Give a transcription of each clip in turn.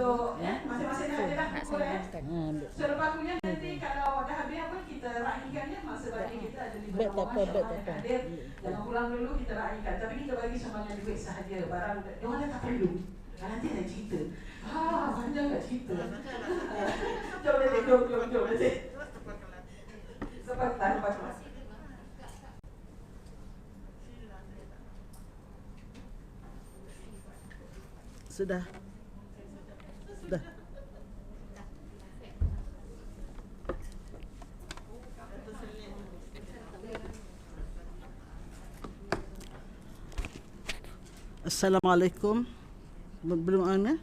untuk masing-masing dah ada dah boleh. Selepas kuliah nanti kalau dah habis apa kita raikan ya, masa bagi kita ada 5 orang yang hadir. Jangan pulang dulu, kita raikan. Tapi kita bagi semuanya duit sahaja. Barang dia orang tak perlu. Nanti nak cerita. Panjang nak cerita. Jom nanti. Lepas kelas. Sudah. Assalamualaikum. Belum ana?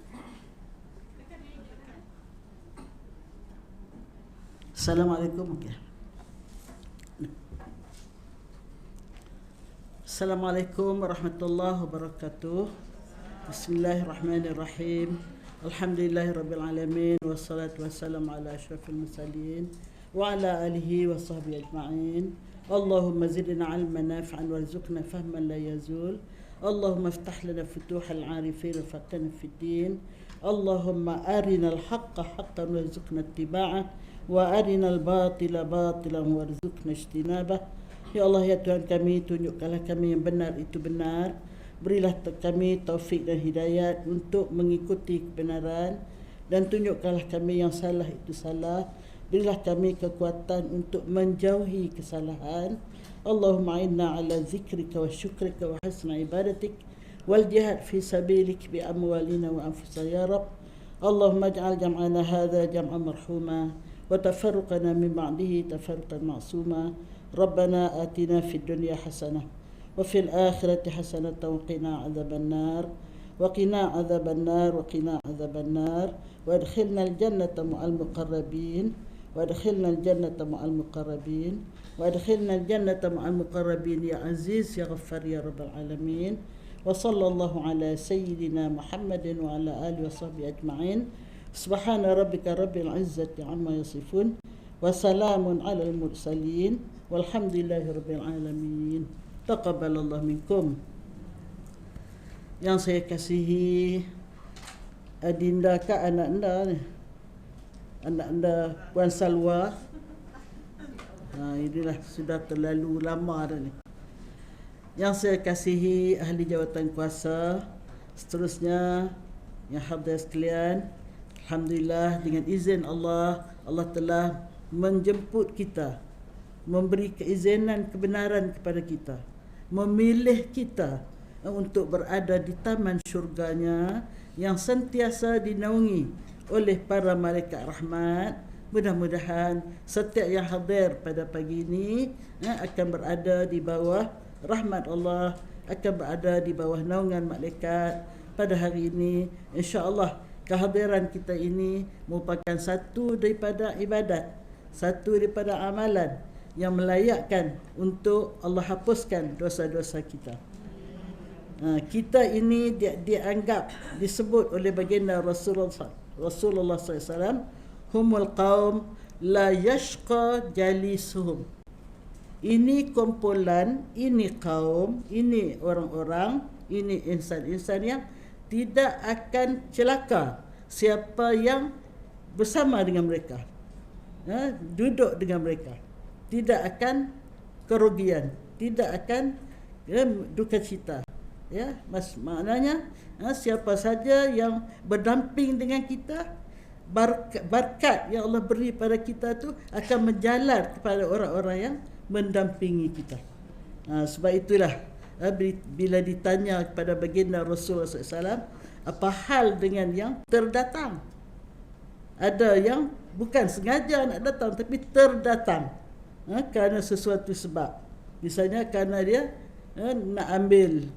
Assalamualaikum. Okay. Assalamualaikum warahmatullahi wabarakatuh. Bismillahirrahmanirrahim. Alhamdulillahirabbil alamin wassalatu wassalamu ala asyrafil mursalin wa ala alihi wa sahbihi ajma'in. Allahumma zidna 'ilman nafi'an warzuqna fahman la yazul. Allahumma iftah lana futuhal 'arifin wa faqihna fid din. Allahumma arina al-haqqa haqqan warzuqna ittiba'ah wa arina al-batila batilan warzuqna ijtinabah. Ya Allah, ya Tuhan kami, tunjukkanlah kami yang benar itu benar. Berilah kami taufik dan hidayat untuk mengikuti kebenaran, dan tunjukkanlah kami yang salah itu salah. Berilah kami kekuatan untuk menjauhi kesalahan. Allahumma inna ala zikrika wa syukrika wa hasna ibadatik wal jihad fi sabilik bi amwalina wa anfusina ya Rabb. Allahumma ij'al jam'ana hadha jam'an marhuma wa tafarruqana min ba'dihi tafarruqan ma'suma. Rabbana atina fid dunya hasanah وفي الآخرة حسنة وقنا عذاب النار وقنا عذاب النار وقنا عذاب النار وادخلنا الجنة مع المقربين وادخلنا الجنة مع المقربين وادخلنا الجنة مع المقربين يا عزيز يا غفار يا رب العالمين. وصلى الله على سيدنا محمد وعلى آله وصحبه أجمعين. سبحان ربك رب العزة عما يصفون وسلام على المرسلين والحمد لله رب العالمين. Taqabbalallah minkum. Yang saya kasihi adinda ke anak anda ni, anak anda Puan Salwa. Inilah sudah terlalu lama dah ni. Yang saya kasihi ahli jawatan kuasa, seterusnya yang hadir sekalian, alhamdulillah dengan izin Allah, Allah telah menjemput kita, memberi keizinan kebenaran kepada kita, memilih kita untuk berada di taman syurganya yang sentiasa dinaungi oleh para malaikat rahmat. Mudah-mudahan setiap yang hadir pada pagi ini akan berada di bawah rahmat Allah, akan berada di bawah naungan malaikat pada hari ini. InsyaAllah kehadiran kita ini merupakan satu daripada ibadat, satu daripada amalan yang melayakkan untuk Allah hapuskan dosa-dosa kita. Kita ini dianggap, disebut oleh baginda Rasulullah SAW, humul qaum la yashqa jalisuhum. Ini kumpulan, ini kaum, ini orang-orang, ini insan-insan yang tidak akan celaka siapa yang bersama dengan mereka, duduk dengan mereka. Tidak akan kerugian, tidak akan duka cita. Maknanya siapa saja yang berdamping dengan kita, berkat yang Allah beri pada kita tu akan menjalar kepada orang-orang yang mendampingi kita. Sebab itulah bila ditanya kepada baginda Rasulullah SAW, apa hal dengan yang terdatang? Ada yang bukan sengaja nak datang tapi terdatang kerana sesuatu sebab. Misalnya kerana dia nak ambil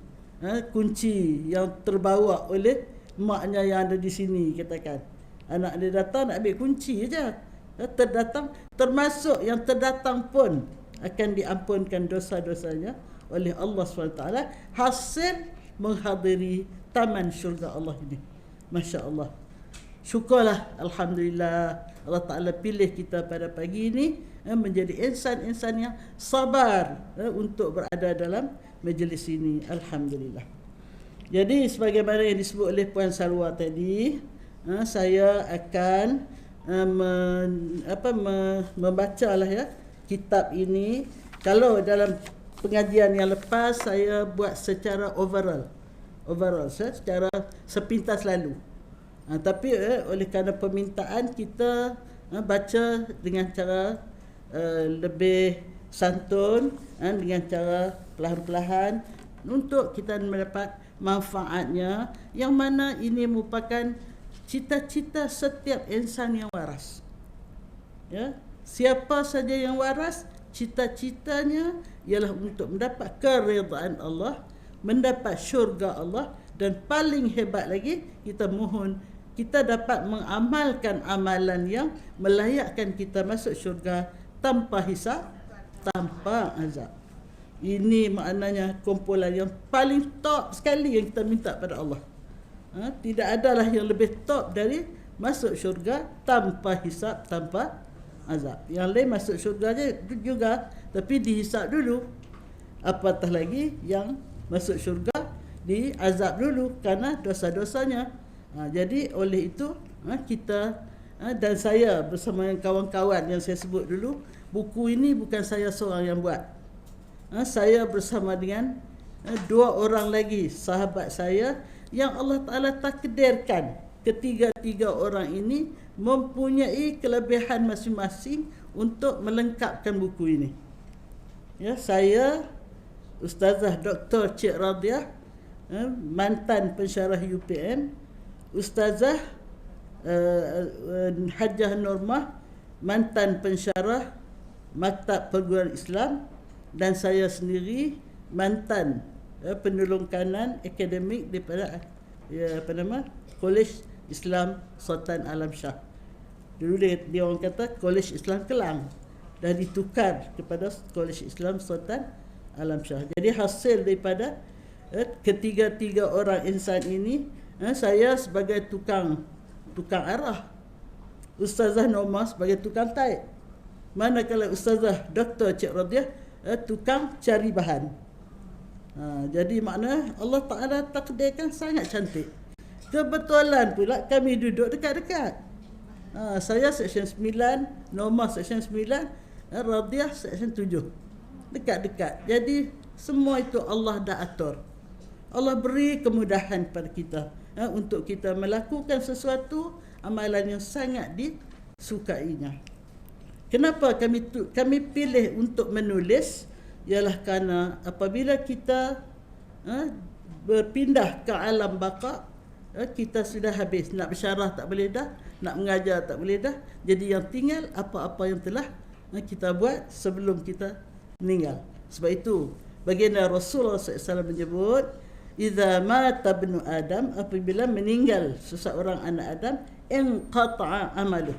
kunci yang terbawa oleh maknya yang ada di sini, katakan. Anak dia datang nak ambil kunci saja. Terdatang, termasuk yang terdatang pun akan diampunkan dosa-dosanya oleh Allah SWT hasil menghadiri taman syurga Allah ini. Masya Allah. Syukurlah, alhamdulillah, Allah Ta'ala pilih kita pada pagi ini menjadi insan-insan yang sabar untuk berada dalam majlis ini. Alhamdulillah. Jadi sebagaimana yang disebut oleh Puan Salwa tadi, saya akan membaca lah ya kitab ini. Kalau dalam pengajian yang lepas saya buat secara overall secara sepintas lalu. Tapi oleh kerana permintaan kita baca dengan cara lebih santun, dengan cara perlahan-perlahan untuk kita mendapat manfaatnya, yang mana ini merupakan cita-cita setiap insan yang waras. Ya, siapa saja yang waras, cita-citanya ialah untuk mendapat keridaan Allah, mendapat syurga Allah, dan paling hebat lagi kita mohon kita dapat mengamalkan amalan yang melayakkan kita masuk syurga tanpa hisab, tanpa azab. Ini maknanya kumpulan yang paling top sekali yang kita minta pada Allah. Tidak adalah yang lebih top dari masuk syurga tanpa hisab, tanpa azab. Yang lain masuk syurga juga, tapi dihisab dulu. Apatah lagi yang masuk syurga diazab dulu kerana dosa-dosanya. Jadi oleh itu kita dan saya bersama kawan-kawan yang saya sebut dulu, buku ini bukan saya seorang yang buat. Saya bersama dengan dua orang lagi sahabat saya yang Allah Ta'ala takdirkan ketiga-tiga orang ini mempunyai kelebihan masing-masing untuk melengkapkan buku ini. Ya, saya Ustazah Dr. Cik Radiah, mantan pensyarah UPM, Ustazah Hajjah Normah, mantan pensyarah Maktab Perguruan Islam, dan saya sendiri mantan penolong kanan akademik daripada Kolej Islam Sultan Alam Shah. Dulu dia orang kata Kolej Islam Kelang, dah ditukar kepada Kolej Islam Sultan Alam Shah. Jadi hasil daripada ketiga-tiga orang insan ini, saya sebagai tukang arah, Ustazah Normah sebagai tukang taib, manakala Ustazah Dr. Cik Radiah tukang cari bahan. Jadi makna Allah Ta'ala takdirkan sangat cantik. Kebetulan pula kami duduk dekat-dekat. Saya Seksyen 9, Normah Seksyen 9, Radiah Seksyen 7. Dekat-dekat. Jadi semua itu Allah dah atur. Allah beri kemudahan pada kita untuk kita melakukan sesuatu amalan yang sangat disukainya. Kenapa kami pilih untuk menulis? Ialah kerana apabila kita berpindah ke alam baka, kita sudah habis. Nak bersyarah tak boleh dah, nak mengajar tak boleh dah. Jadi yang tinggal apa-apa yang telah kita buat sebelum kita meninggal. Sebab itu baginda Rasulullah SAW menyebut, idza mata ibnu Adam, apabila meninggal seseorang anak Adam, inqata'a amaluh,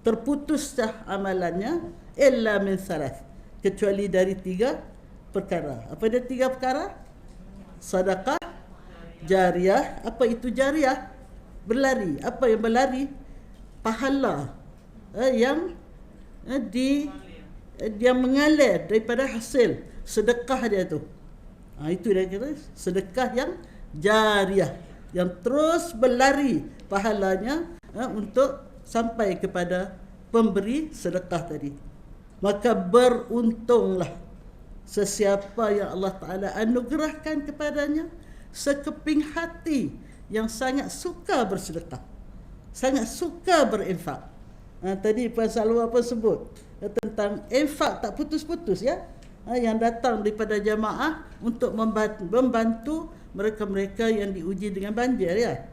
terputuslah amalannya, illa min thalath, kecuali dari 3 perkara. Apa dia 3 perkara? Sedekah jariah. Apa itu jariah? Berlari. Apa yang berlari? Pahala yang dia mengalir daripada hasil sedekah dia tu. Itu dia kata sedekah yang jariah, yang terus berlari pahalanya untuk sampai kepada pemberi sedekah tadi. Maka beruntunglah sesiapa yang Allah Ta'ala anugerahkan kepadanya sekeping hati yang sangat suka bersedekah, sangat suka berinfak. Tadi Puan Salwa pun sebut tentang infak tak putus-putus, ya, yang datang daripada jamaah untuk membantu mereka-mereka yang diuji dengan banjir, ya.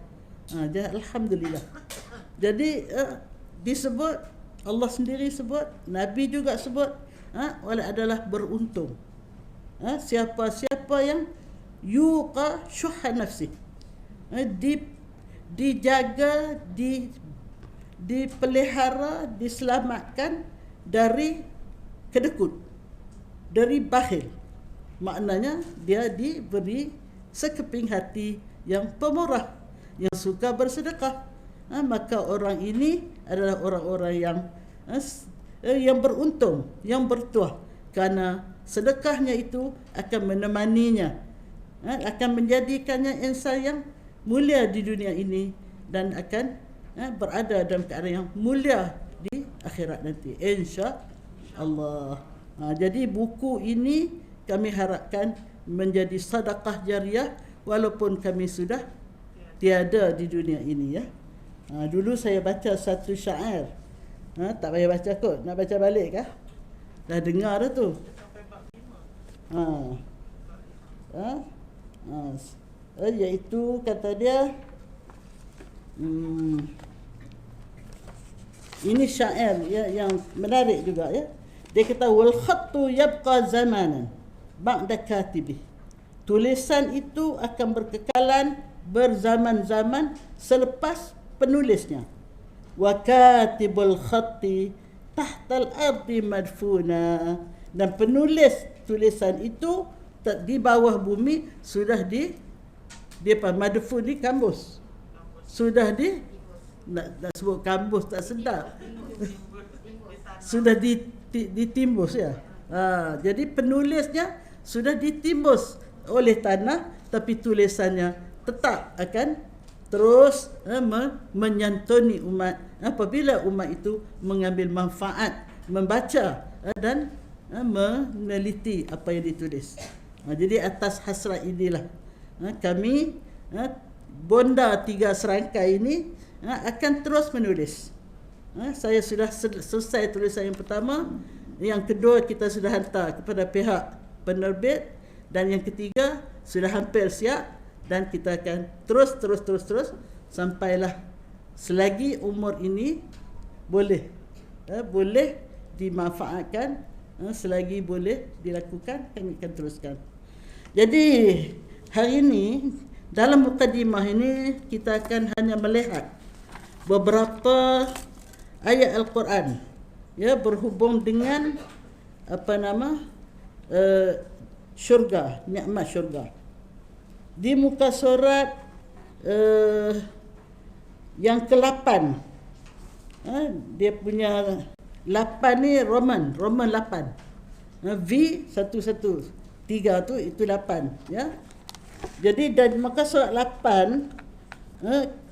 Alhamdulillah. Jadi disebut, Allah sendiri sebut, Nabi juga sebut, adalah beruntung siapa-siapa yang yuqa syuhha nafsi, dijaga, dipelihara, diselamatkan dari kedekut, dari bakhil. Maknanya dia diberi sekeping hati yang pemurah, yang suka bersedekah. Maka orang ini adalah orang-orang yang beruntung, yang bertuah, kerana sedekahnya itu akan menemaninya, akan menjadikannya insan yang mulia di dunia ini, dan akan berada dalam keadaan yang mulia di akhirat nanti, insya-Allah. Jadi buku ini kami harapkan menjadi sedekah jariah walaupun kami sudah tiada di dunia ini, ya. Dulu saya baca satu syair. Tak payah baca kot, nak baca balik kah? Dah dengar dah tu. Iaitu kata dia, ini syair yang menarik juga, ya. Dia kata wal khattu yabqa zamanan ba'da katibih. Tulisan itu akan berkekalan berzaman-zaman selepas penulisnya. Wa katibul khatti tahtal ardi madfuna. Dan penulis tulisan itu di bawah bumi sudah madfun di kampus. Sudah nak sebut kampus tak sedap. Sudah ditimbus, ya. Jadi penulisnya sudah ditimbus oleh tanah, tapi tulisannya tetap akan terus menyantuni umat apabila umat itu mengambil manfaat, membaca dan meneliti apa yang ditulis. Jadi atas hasrat inilah kami bonda 3 serangkai ini akan terus menulis. Saya sudah selesai tulisan yang pertama, yang kedua kita sudah hantar kepada pihak penerbit, dan yang ketiga sudah hampir siap, dan kita akan terus sampailah selagi umur ini boleh dimanfaatkan, selagi boleh dilakukan, kami akan teruskan. Jadi hari ini dalam mukadimah ini kita akan hanya melihat beberapa ayat Al-Quran, ya, berhubung dengan syurga, nikmat syurga. Di muka surat yang ke-8, dia punya 8 ni Roman 8, V 113 tu itu 8, ya. Jadi dari muka surat 8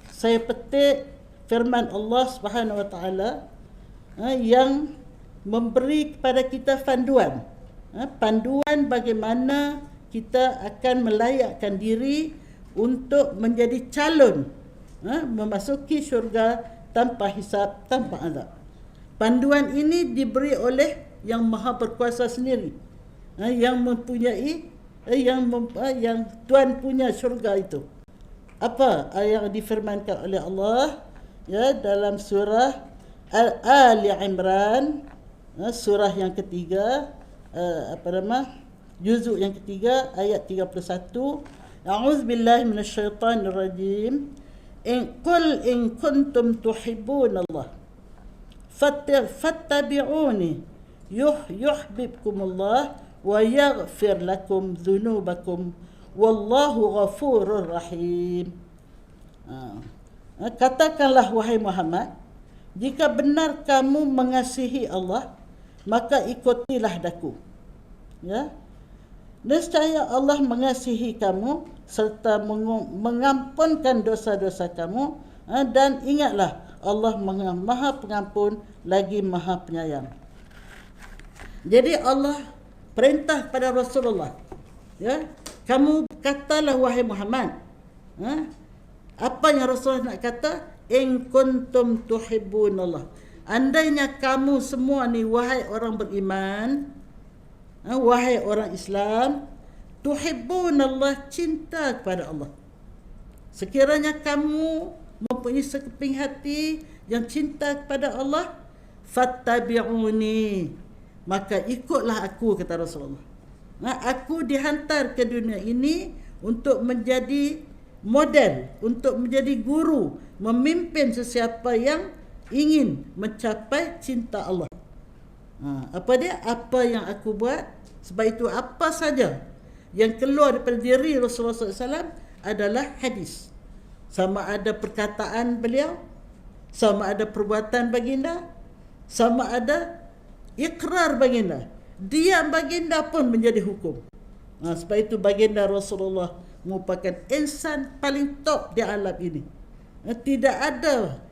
saya petik firman Allah Subhanahu Wa Taala yang memberi kepada kita panduan bagaimana kita akan melayakkan diri untuk menjadi calon memasuki syurga tanpa hisab, tanpa azab. Panduan ini diberi oleh yang Maha Berkuasa sendiri, yang mempunyai yang Tuhan punya syurga itu. Apa yang difirmankan oleh Allah, ya, dalam surah Ali Imran, surah yang ketiga, juzuk yang ketiga, ayat 31. A'udzubillahi minasyaitonirrajim. Qul in kuntum tuhibbunallah fattabi'uni yuhibbukumullah wa yaghfir lakum dhunubakum wallahu ghafurur rahim. Katakanlah wahai Muhammad, jika benar kamu mengasihi Allah, maka ikutilah daku, ya. Nescaya Allah mengasihi kamu serta mengampunkan dosa-dosa kamu, dan ingatlah Allah Maha Pengampun lagi Maha Penyayang. Jadi Allah perintah kepada Rasulullah, ya, kamu katalah wahai Muhammad, apa yang Rasulullah nak kata, in kuntum tuhibbunallah. Andainya kamu semua ni wahai orang beriman, wahai orang Islam, tuhibbunallah, cinta kepada Allah. Sekiranya kamu mempunyai sekeping hati yang cinta kepada Allah, fattabi'uni, maka ikutlah aku, kata Rasulullah. Aku dihantar ke dunia ini untuk menjadi model, untuk menjadi guru, memimpin sesiapa yang ingin mencapai cinta Allah. Apa dia? Apa yang aku buat. Sebab itu apa saja yang keluar daripada diri Rasulullah SAW adalah hadis. Sama ada perkataan beliau, sama ada perbuatan baginda, sama ada ikrar baginda, diam baginda pun menjadi hukum. Sebab itu baginda Rasulullah merupakan insan paling top di alam ini. Tidak ada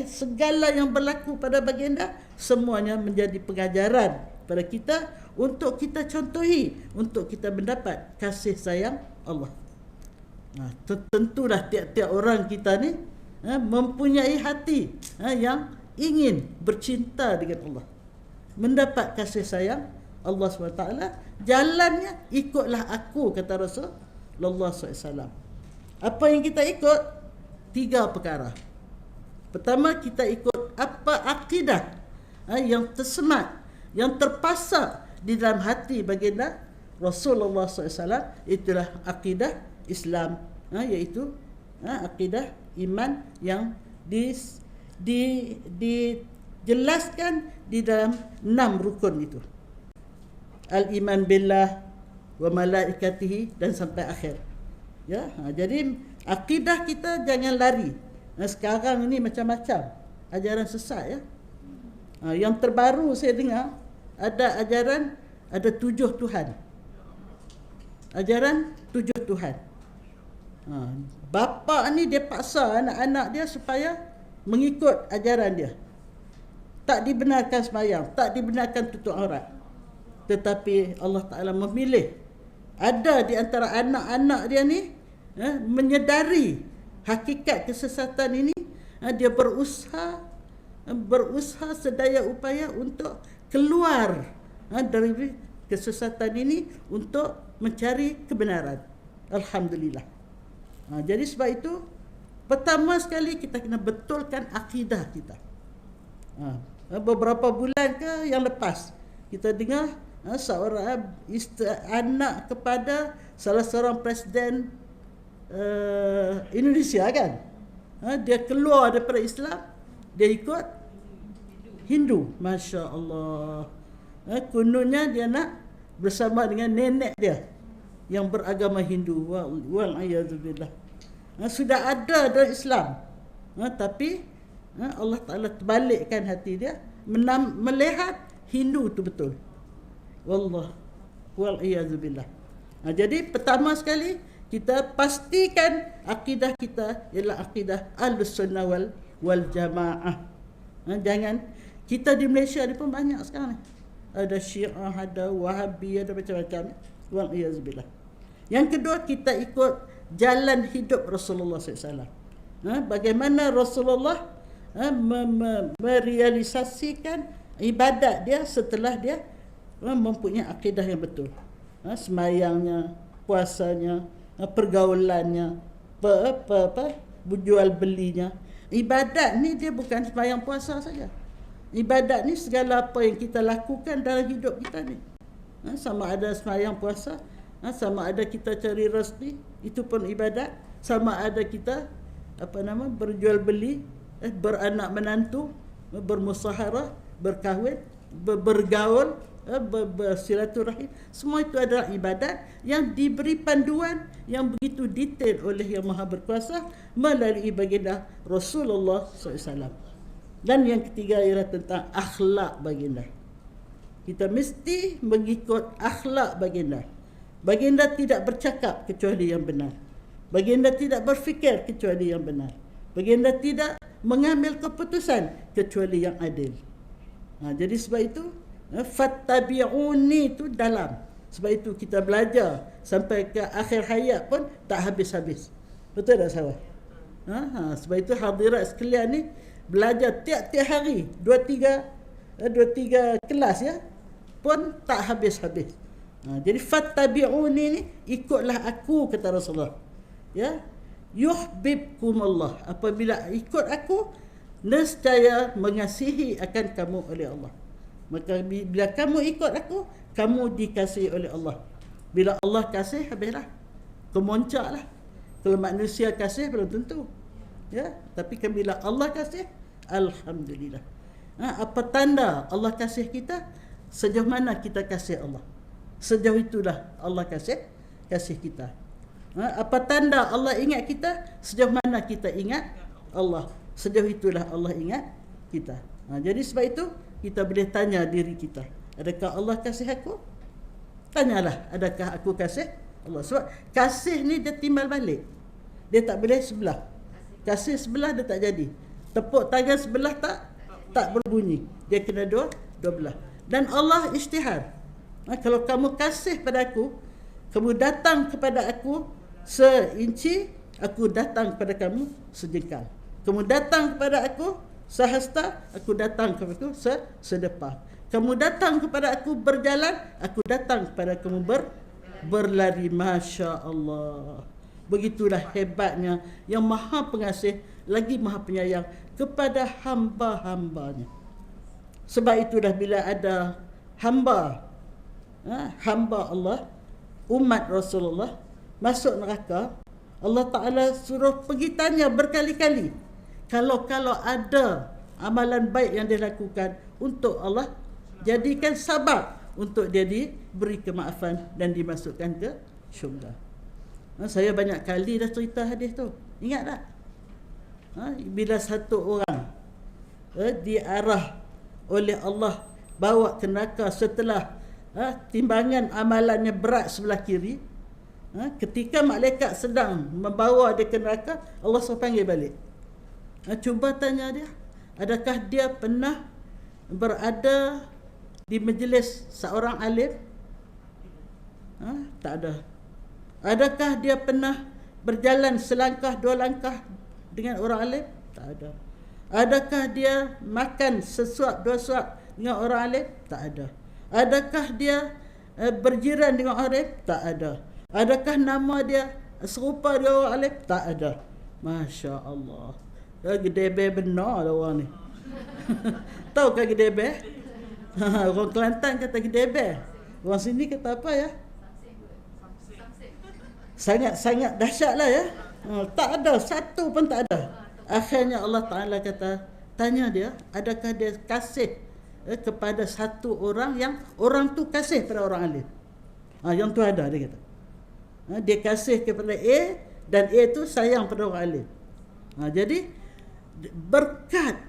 segala yang berlaku pada baginda semuanya menjadi pengajaran pada kita untuk kita contohi, untuk kita mendapat kasih sayang Allah. Tentulah tiap-tiap orang kita ni mempunyai hati yang ingin bercinta dengan Allah, mendapat kasih sayang Allah SWT. Jalannya ikutlah aku, kata Rasulullah SAW. Apa yang kita ikut? 3 perkara. Pertama, kita ikut apa akidah yang tersemat, yang terpasak di dalam hati baginda Rasulullah SAW. Itulah akidah Islam, iaitu akidah iman yang dijelaskan di dalam 6 rukun itu. Al-iman billah wa malaikatihi dan sampai akhir. Ya, jadi akidah kita jangan lari. Sekarang ini macam-macam ajaran sesat, ya. Yang terbaru saya dengar ada ajaran ada 7 Tuhan. Ajaran 7 Tuhan. Bapa ni dia paksa anak-anak dia supaya mengikut ajaran dia. Tak dibenarkan sembahyang, tak dibenarkan tutup aurat. Tetapi Allah Ta'ala memilih ada di antara anak-anak dia ni menyedari hakikat kesesatan ini. Dia berusaha sedaya upaya untuk keluar dari kesesatan ini untuk mencari kebenaran. Alhamdulillah. Jadi sebab itu pertama sekali kita kena betulkan akidah kita. Beberapa bulan ke yang lepas kita dengar seorang anak kepada salah seorang presiden Indonesia, kan, dia keluar daripada Islam, dia ikut Hindu. Masya Allah. Kononnya dia nak bersama dengan nenek dia yang beragama Hindu. Wal-a'yadzubillah. Sudah ada dalam Islam, tapi Allah Ta'ala terbalikkan hati dia melihat Hindu tu betul. Wal-a'yadzubillah. Jadi pertama sekali kita pastikan akidah kita ialah akidah Ahlus-Sunnah wal Jamaah. Jangan, kita di Malaysia ni pun banyak sekarang ni. Ada Syiah, ada Wahabi, ada macam-macam. Wal-a'yadzubillah. Yang kedua, kita ikut jalan hidup Rasulullah SAW. Bagaimana Rasulullah merealisasikan ibadat dia setelah dia mempunyai akidah yang betul. Semayangnya, puasanya, pergaulannya, jual belinya. Ibadat ni dia bukan semayang puasa saja. Ibadat ni segala apa yang kita lakukan dalam hidup kita ni. Sama ada semayang puasa, sama ada kita cari rezeki, itu pun ibadat. Sama ada kita berjual beli, beranak menantu, bermusaharah, berkahwin, bergaul, bersilaturahim. Semua itu adalah ibadat yang diberi panduan yang begitu detail oleh Yang Maha Berkuasa melalui baginda Rasulullah SAW. Dan yang ketiga ialah tentang akhlak baginda. Kita mesti mengikut akhlak baginda. Baginda tidak bercakap kecuali yang benar. Baginda tidak berfikir kecuali yang benar. Baginda tidak mengambil keputusan kecuali yang adil. Jadi sebab itu fattabi'uni itu dalam. Sebab itu kita belajar sampai ke akhir hayat pun tak habis-habis. Betul tak sahabat? Sebab itu hadirat sekalian ni belajar tiap-tiap hari 2-3 kelas, ya, pun tak habis-habis. Jadi fattabi'uni ni ikutlah aku, kata Rasulullah. Ya, yuhibbukumullah. Apabila ikut aku, nescaya mengasihi akan kamu oleh Allah. Maka bila kamu ikut aku, kamu dikasihi oleh Allah. Bila Allah kasih, habislah, kemoncaklah. Kalau manusia kasih belum tentu, ya. Tapi bila Allah kasih, alhamdulillah. Apa tanda Allah kasih kita? Sejauh mana kita kasih Allah, sejauh itulah Allah kasih kita. Apa tanda Allah ingat kita? Sejauh mana kita ingat Allah, sejauh itulah Allah ingat kita. Jadi sebab itu kita boleh tanya diri kita, adakah Allah kasih aku? Tanyalah, adakah aku kasih Allah? Sebab kasih ni dia timbal balik. Dia tak boleh sebelah. Kasih sebelah dia tak jadi. Tepuk tangan sebelah tak berbunyi. Dia kena dua belah. Dan Allah isytihar. Kalau kamu kasih pada aku, kamu datang kepada aku seinci, aku datang kepada kamu sejengkal. Kamu datang kepada aku sehasta, aku datang kepada aku sedepah. Kamu datang kepada aku berjalan, aku datang kepada kamu berlari. Masya Allah. Begitulah hebatnya yang maha pengasih lagi maha penyayang kepada hamba-hambanya. Sebab itulah bila ada hamba Allah, umat Rasulullah masuk neraka, Allah Ta'ala suruh pergi tanya berkali-kali. Kalau ada amalan baik yang dia lakukan, untuk Allah jadikan sabab untuk dia diberi kemaafan dan dimasukkan ke syurga. Saya banyak kali dah cerita hadis tu. Ingat tak? Bila satu orang diarah oleh Allah bawa ke neraka setelah timbangan amalannya berat sebelah kiri, ketika malaikat sedang membawa dia ke neraka, Allah suruh panggil balik. Cuba tanya dia, adakah dia pernah berada di majlis seorang alim? Tak ada. Adakah dia pernah berjalan selangkah dua langkah dengan orang alim? Tak ada. Adakah dia makan sesuap dua suap dengan orang alim? Tak ada. Adakah dia berjiran dengan orang alim? Tak ada. Adakah nama dia serupa dengan orang alim? Tak ada. Masya Allah. Gedebe benar lah orang ni. Tahu kan gedebe? Orang Kelantan kata gedebe. Orang sini kata apa ya? Sangat dahsyat lah ya. Tak ada, satu pun tak ada. Akhirnya Allah Ta'ala kata, tanya dia, adakah dia kasih kepada satu orang yang orang tu kasih pada orang alim? Yang tu ada, dia kata. Dia kasih kepada A dan A tu sayang pada orang alim. Jadi berkat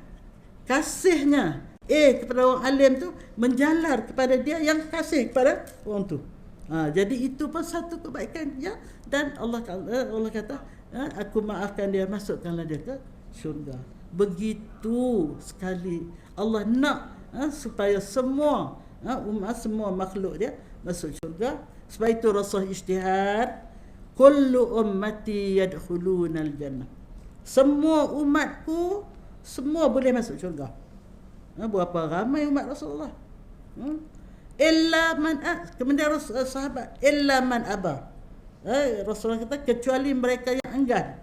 kasihnya A kepada orang alim tu menjalar kepada dia yang kasih kepada orang tu. Jadi itu pun satu kebaikan ya. Dan Allah kata, aku maafkan dia, masukkanlah dia ke syurga. Begitu sekali Allah nak supaya semua umat, semua makhluk dia masuk syurga. Sebab itu Rasul ijtihad, kullu ummati yadkhulunal jannah. Semua umatku semua boleh masuk syurga. Berapa ramai umat Rasulullah? Illa man kemudian sahabat, illa man aba. Rasulullah kata kecuali mereka yang enggan.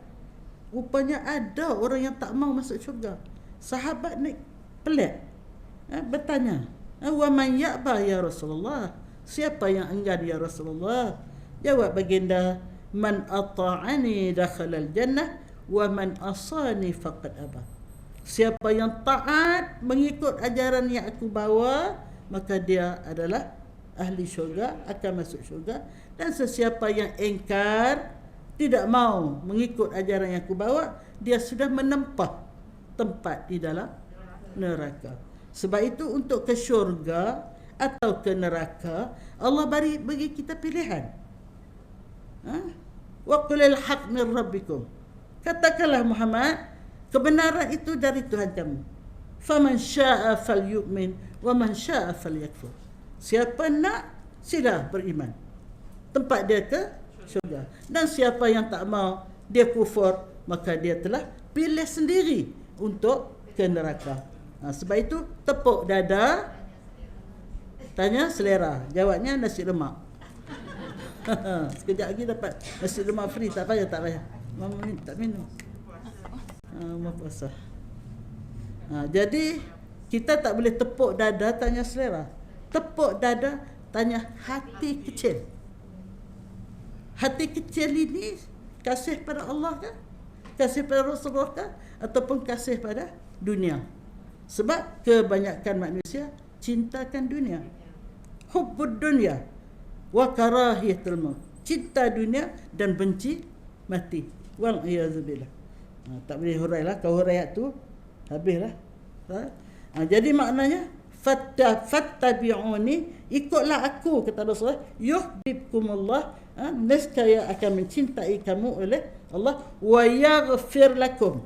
Rupanya ada orang yang tak mau masuk syurga. Sahabat ni pelik, bertanya, wa man ya'ba ya Rasulullah? Siapa yang enggan ya Rasulullah? Jawab baginda, man ata'ani dakhalal jannah wa man asani faqad aba. Siapa yang taat mengikut ajaran yang aku bawa, maka dia adalah ahli syurga, akan masuk syurga. Dan sesiapa yang engkar, tidak mau mengikut ajaran yang aku bawa, dia sudah menempah tempat di dalam neraka. Sebab itu untuk ke syurga atau ke neraka, Allah bagi kita pilihan. Wa qulil haq min rabbikum. Katakanlah Muhammad, kebenaran itu dari Tuhan kamu. Faman syaa'a falyu'min wa man syaa'a falyakfur. Siapa nak, sila beriman. Tempat dia ke syurga. Dan siapa yang tak mau, dia kufur, maka dia telah pilih sendiri untuk ke neraka. Sebab itu tepuk dada, tanya selera. Jawabnya nasi lemak. Sekejap lagi dapat nasi lemak free. Tak payah. Mama tak minum. Mama puasa. Jadi kita tak boleh tepuk dada tanya selera. Tepuk dada tanya hati kecil. Hati kecil ini kasih pada Allah ke? Kasih pada Rasulullah ke? Ataupun kasih pada dunia? Sebab kebanyakan manusia cintakan dunia. Hubbud dunya wa karahiyatul maut. Cinta dunia dan benci mati. Wal iyazubillah. Tak boleh hurailah. Kau huraiat tu habislah. Jadi maknanya fattabi'uni, ikutlah aku, kata Rasulullah, yuhibbukumullah, nescaya akan mencintai kamu oleh Allah, wa yaghfir lakum,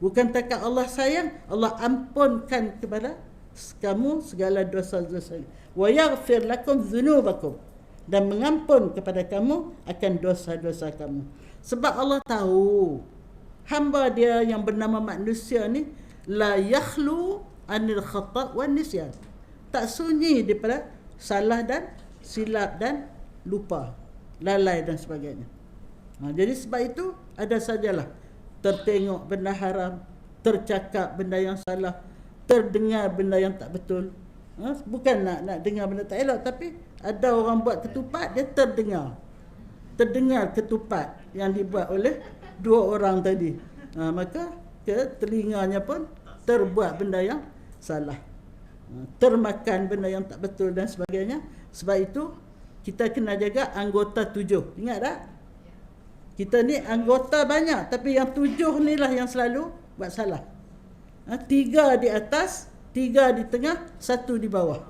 Bukan takat Allah sayang, Allah ampunkan kepada kamu segala dosa-dosa. Wa yaghfir lakum dzunubakum, dan mengampun kepada kamu akan dosa-dosa kamu. Sebab Allah tahu hamba dia yang bernama manusia ni la yakhlu anil khata' wan nisyan. Tak sunyi daripada salah dan silap dan lupa, lalai dan sebagainya. Jadi sebab itu ada sajalah tertengok benda haram, tercakap benda yang salah, terdengar benda yang tak betul. Bukan nak dengar benda tak elok, tapi ada orang buat ketupat, dia terdengar ketupat yang dibuat oleh dua orang tadi. Maka ke telinganya pun terbuat benda yang salah, termakan benda yang tak betul dan sebagainya. Sebab itu kita kena jaga anggota 7. Ingat tak? Kita ni anggota banyak, tapi yang 7 ni lah yang selalu buat salah. 3 di atas, 3 di tengah, 1 di bawah.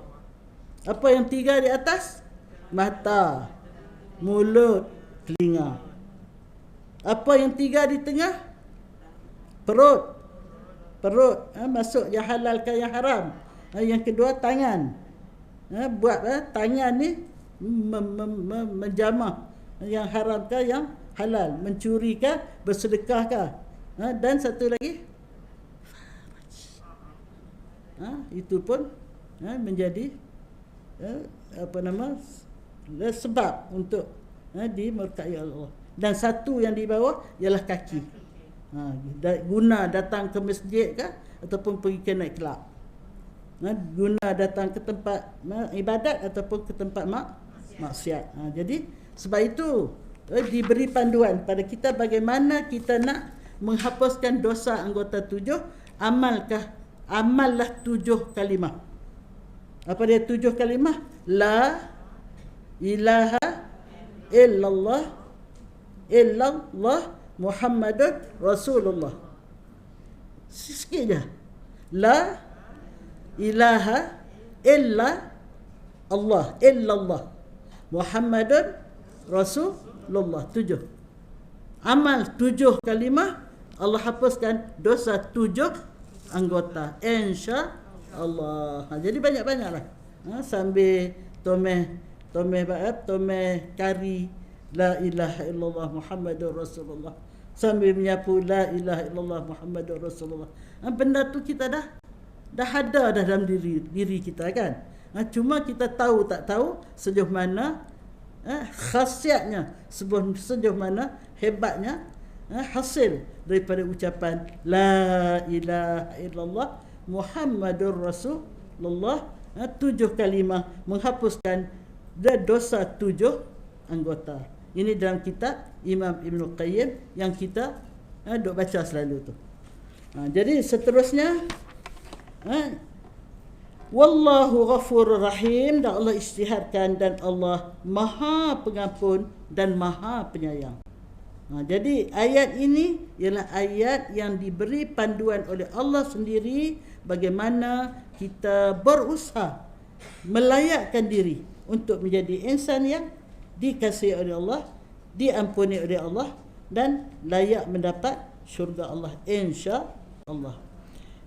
Apa yang 3 di atas? Mata, mulut, telinga. Apa yang 3 di tengah? Perut. Masuk yang halal ke yang haram. Yang kedua tangan. Buat tangan ni menjamah yang haram ke yang halal, mencuri ke, bersedekah ke. Dan satu lagi itu pun menjadi sebab untuk dimurkai Allah. Dan satu yang di bawah ialah kaki. Guna datang ke masjid ke ataupun pergi ke night club. Guna datang ke tempat ibadat ataupun ke tempat maksiat. Jadi sebab itu diberi panduan pada kita bagaimana kita nak menghapuskan dosa anggota 7. Amallah 7 kalimah. Apa dia 7 kalimah? La ilaha illallah Muhammadun Rasulullah. Sikit je. La ilaha illallah Muhammadun Rasulullah. 7. Amal 7 kalimah, Allah hapuskan dosa 7 anggota, insya-Allah. Jadi banyak-banyaklah. Sambil tomeh kari la ilaha illallah Muhammadur Rasulullah, sambil menyapu la ilaha illallah Muhammadur Rasulullah. Benda tu kita dah ada dalam diri kita kan. Cuma kita tahu tak tahu sejauh mana khasiatnya, sejauh mana hebatnya hasil daripada ucapan la ilaha illallah Muhammadur Rasulullah. 7 kalimah menghapuskan dosa 7 anggota. Ini dalam kitab Imam Ibn Qayyim yang kita duk baca selalu tu. Jadi seterusnya, Wallahu ghafurur rahim, dan Allah isytiharkan, dan Allah Maha Pengampun dan Maha Penyayang. Jadi ayat ini ialah ayat yang diberi panduan oleh Allah sendiri bagaimana kita berusaha melayakkan diri untuk menjadi insan yang dikasihi oleh Allah, diampuni oleh Allah, dan layak mendapat syurga Allah, insya-Allah.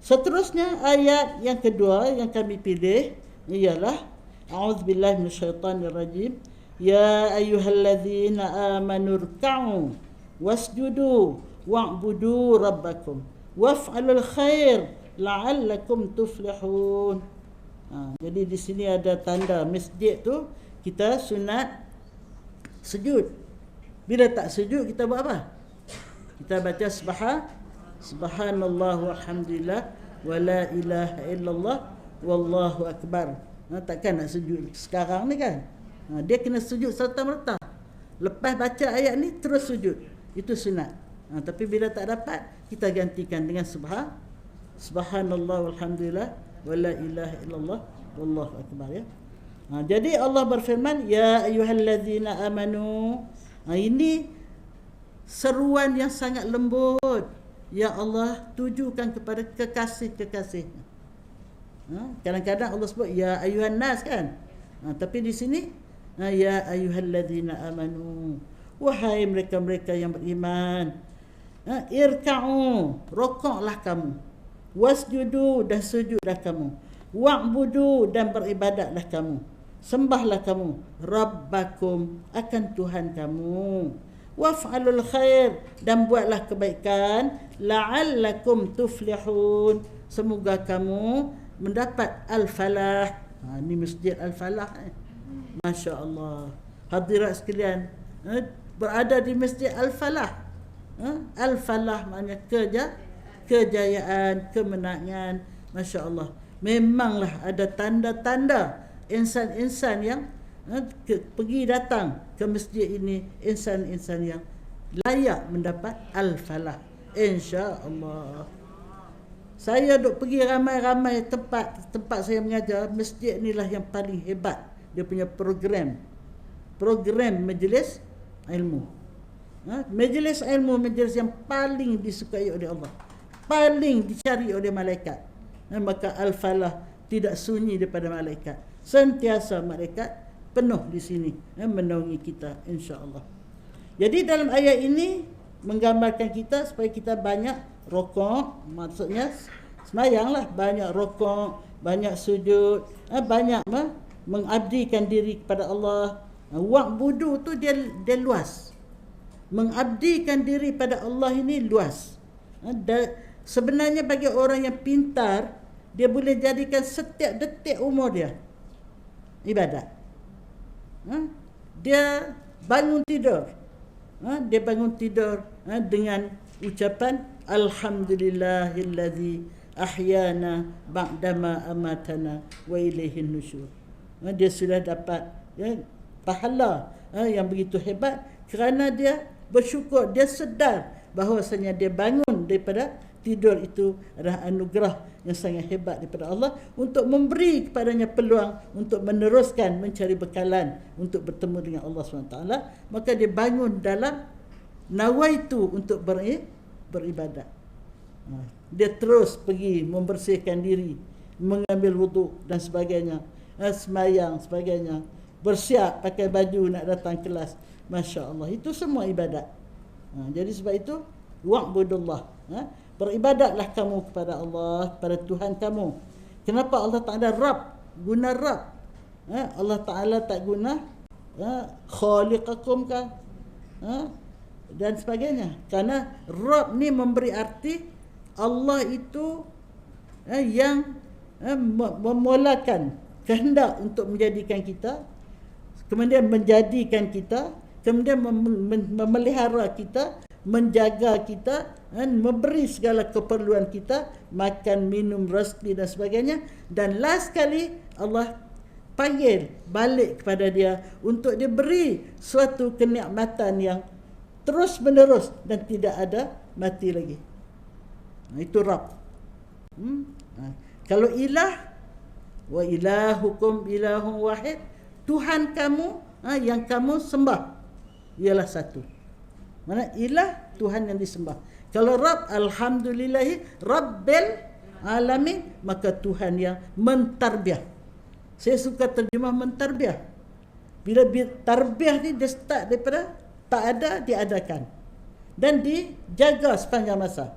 Seterusnya ayat yang kedua yang kami pilih ialah a'udzubillahi minasyaitanirrajim. Ya ayyuhalladzina amanu ruk'u wasjudu wa'budu rabbakum waf'alul khair la'allakum tuflihun. Jadi di sini ada tanda masjid tu kita sunat sujud. Bila tak sujud kita buat apa? Kita baca subhanallah walhamdulillah wa la ilaha illallah wallahu akbar. Takkan nak sujud sekarang ni kan? Dia kena sujud serta-merta. Lepas baca ayat ni terus sujud. Itu sunat. Tapi bila tak dapat, kita gantikan dengan subhanallah walhamdulillah wa la ilaha illallah wallahu akbar ya. Jadi Allah berfirman, ya ayyuhallazina amanu. Ini seruan yang sangat lembut. Ya Allah tujukan kepada kekasih-kekasih. Kadang-kadang Allah sebut ya ayyuhan nas kan. Tapi di sini ya ayyuhallazina amanu, wahai mereka-mereka yang beriman. Irka'u, rokoklah kamu. Wasjudu, dan sujudlah kamu. Wa'budu, dan beribadatlah kamu. Sembahlah kamu Rabbakum, akan Tuhan kamu. Waf'alul khair, dan buatlah kebaikan. La'allakum tuflihun, semoga kamu mendapat al-falah. Ini masjid al-falah. Masya Allah. Hadirat sekalian, berada di masjid al-falah. Al-falah maknanya kejayaan, kemenangan. Masya Allah. Memanglah ada tanda-tanda insan-insan yang pergi datang ke masjid ini, insan-insan yang layak mendapat al-falah, insya-Allah. Saya duk pergi ramai-ramai tempat saya mengajar. Masjid inilah yang paling hebat. Dia punya program majlis ilmu. Majlis ilmu, majlis yang paling disukai oleh Allah, paling dicari oleh malaikat. Maka al-falah tidak sunyi daripada malaikat. Sentiasa malaikat penuh di sini menaungi kita, insya-Allah. Jadi dalam ayat ini menggambarkan kita supaya kita banyak rokok, maksudnya semayanglah, banyak rokok, banyak sujud, banyak mengabdikan diri kepada Allah. Wa'budu tu dia luas. Mengabdikan diri pada Allah ini luas. Sebenarnya bagi orang yang pintar, dia boleh jadikan setiap detik umur dia ibadat. Dia bangun tidur, dengan ucapan Alhamdulillahillazi ahyana ba'dama amatana wa ilaihin nusyur. Dia sudah dapat pahala yang begitu hebat kerana dia bersyukur, dia sedar bahawasanya dia bangun daripada tidur itu adalah anugerah yang sangat hebat daripada Allah untuk memberi kepadanya peluang untuk meneruskan mencari bekalan untuk bertemu dengan Allah SWT. Maka dia bangun dalam nawaitu untuk beribadat. Dia terus pergi membersihkan diri, mengambil wuduk dan sebagainya, semayang sebagainya, bersiap pakai baju nak datang kelas. Masya Allah, itu semua ibadat. Jadi sebab itu wa'budullah, beribadatlah kamu kepada Allah, kepada Tuhan kamu. Kenapa Allah tak ada Rabb, guna Rabb? Allah Ta'ala tak guna khaliqakum kan, dan sebagainya. Karena Rabb ni memberi arti Allah itu yang memulakan kehendak untuk menjadikan kita, kemudian menjadikan kita, kemudian memelihara kita, menjaga kita, memberi segala keperluan kita, makan, minum, rezeki dan sebagainya. Dan last sekali Allah panggil balik kepada dia untuk dia beri suatu kenikmatan yang terus menerus dan tidak ada mati lagi. Itu Rabb. Kalau ilah, wa ilahukum ilahun wahid, Tuhan kamu yang kamu sembah ialah satu. Mana ilah, Tuhan yang disembah. Kalau Rabb, alhamdulillahi rabbil alamin, maka Tuhan yang mentarbiah. Saya suka terjemah mentarbiah. Bila tarbiah ni dia start daripada tak ada, diadakan dan dijaga sepanjang masa.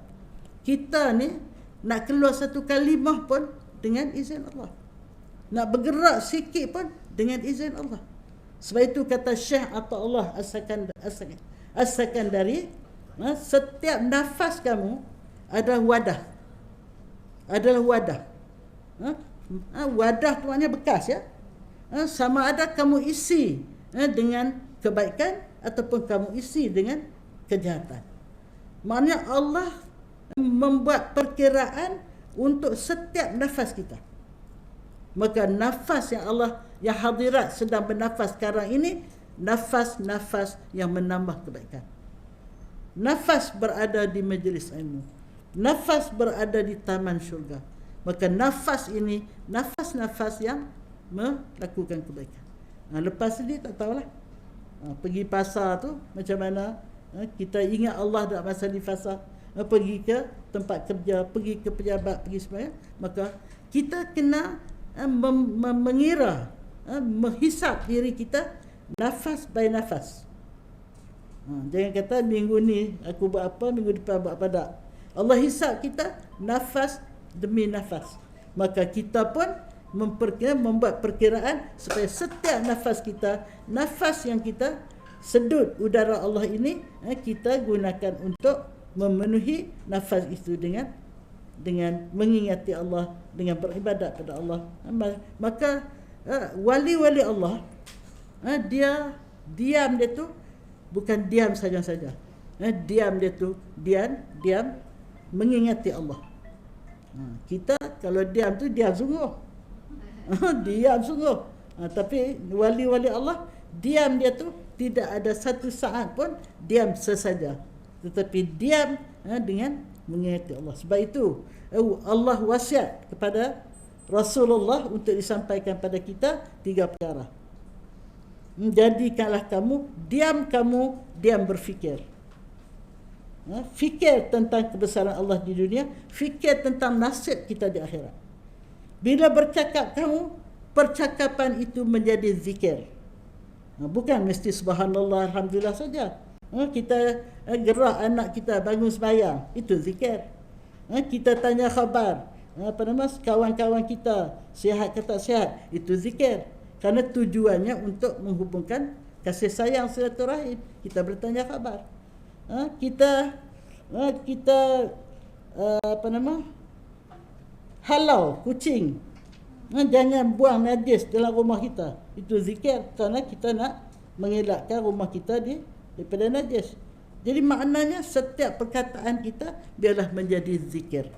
Kita ni nak keluar satu kalimah pun dengan izin Allah, nak bergerak sikit pun dengan izin Allah. Sebab itu kata Syekh Ata'ullah As-Sakandari, setiap nafas kamu adalah wadah. Wadah tu maknanya bekas, ya. Sama ada kamu isi dengan kebaikan ataupun kamu isi dengan kejahatan. Maknanya Allah membuat perkiraan untuk setiap nafas kita. Maka nafas yang Allah, yang hadirat sedang bernafas sekarang ini, nafas-nafas yang menambah kebaikan. Nafas berada di majlis ilmu, nafas berada di taman syurga. Maka nafas ini nafas-nafas yang melakukan kebaikan. Lepas ini tak tahulah, pergi pasar tu macam mana, kita ingat Allah dalam masa di pasar, pergi ke tempat kerja, pergi ke pejabat, pergi semuanya. Maka kita kena mengira, menghisap diri kita nafas by nafas. Jangan kata minggu ni aku buat apa, minggu depan buat apa, tak. Allah hisap kita nafas demi nafas. Maka kita pun membuat perkiraan supaya setiap nafas kita, nafas yang kita sedut udara Allah ini, kita gunakan untuk memenuhi nafas itu dengan mengingati Allah, dengan beribadat pada Allah. Maka wali-wali Allah, dia diam dia tu bukan diam saja-saja. Diam dia tu diam mengingati Allah. Kita kalau diam tu diam sungguh. Diam sungguh. Tapi wali-wali Allah, diam dia tu tidak ada satu saat pun diam sesaja, tetapi diam dengan mengingati Allah. Sebab itu Allah wasiat kepada Rasulullah untuk disampaikan pada kita 3 perkara. Jadikanlah kamu diam berfikir. Fikir tentang kebesaran Allah di dunia, fikir tentang nasib kita di akhirat. Bila bercakap kamu, percakapan itu menjadi zikir. Bukan mesti subhanallah, alhamdulillah saja. Kita gerak anak kita bangun sembahyang, itu zikir. Kita tanya khabar, kawan-kawan kita sihat ke tak sihat, itu zikir. Kerana tujuannya untuk menghubungkan kasih sayang silaturahim. Kita bertanya khabar. Kita halau kucing, jangan buang najis dalam rumah kita, itu zikir. Kerana kita nak mengelakkan rumah kita daripada najis. Jadi maknanya setiap perkataan kita biarlah menjadi zikir.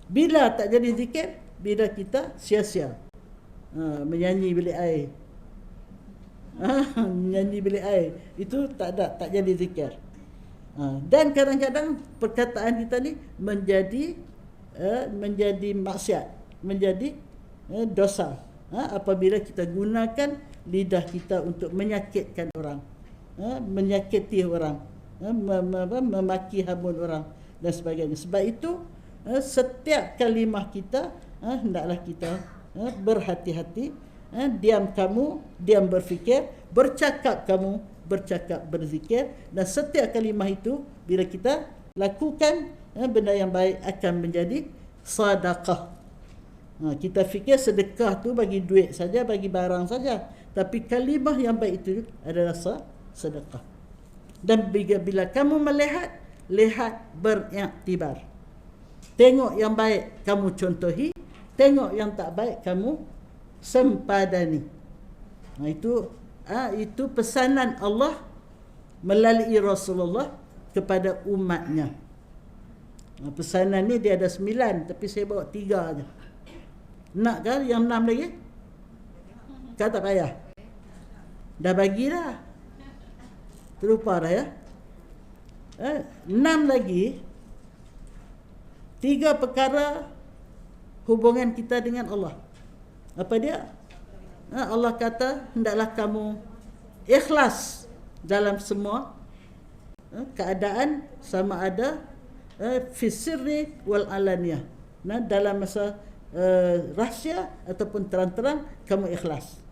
Bila tak jadi zikir, bila kita sia-sia menyanyi bilik air, menyanyi bilik air, itu tak jadi zikir. Dan kadang-kadang perkataan kita ni menjadi maksiat, menjadi dosa, apabila kita gunakan lidah kita untuk menyakitkan orang, menyakiti orang, memaki hamun orang dan sebagainya. Sebab itu setiap kalimah kita hendaklah kita berhati-hati. Diam kamu, diam berfikir. Bercakap kamu, bercakap berzikir. Dan setiap kalimah itu bila kita lakukan benda yang baik akan menjadi sedekah. Kita fikir sedekah tu bagi duit saja, bagi barang saja, tapi kalimah yang baik itu adalah sedekah. Dan bila kamu melihat, lihat beriktibar. Tengok yang baik kamu contohi, tengok yang tak baik kamu sempadani. Itu pesanan Allah melalui Rasulullah kepada umatnya. Pesanan ni dia ada 9, tapi saya bawa 3 aja. Nak kan yang 6 lagi? Kau tak payah. Dah bagi dah. Terlupa dah ya. 6 lagi. 3 perkara hubungan kita dengan Allah. Apa dia? Allah kata hendaklah kamu ikhlas dalam semua keadaan, sama ada fi sirri wal alaniyah. Dalam masa rahsia ataupun terang-terang kamu ikhlas.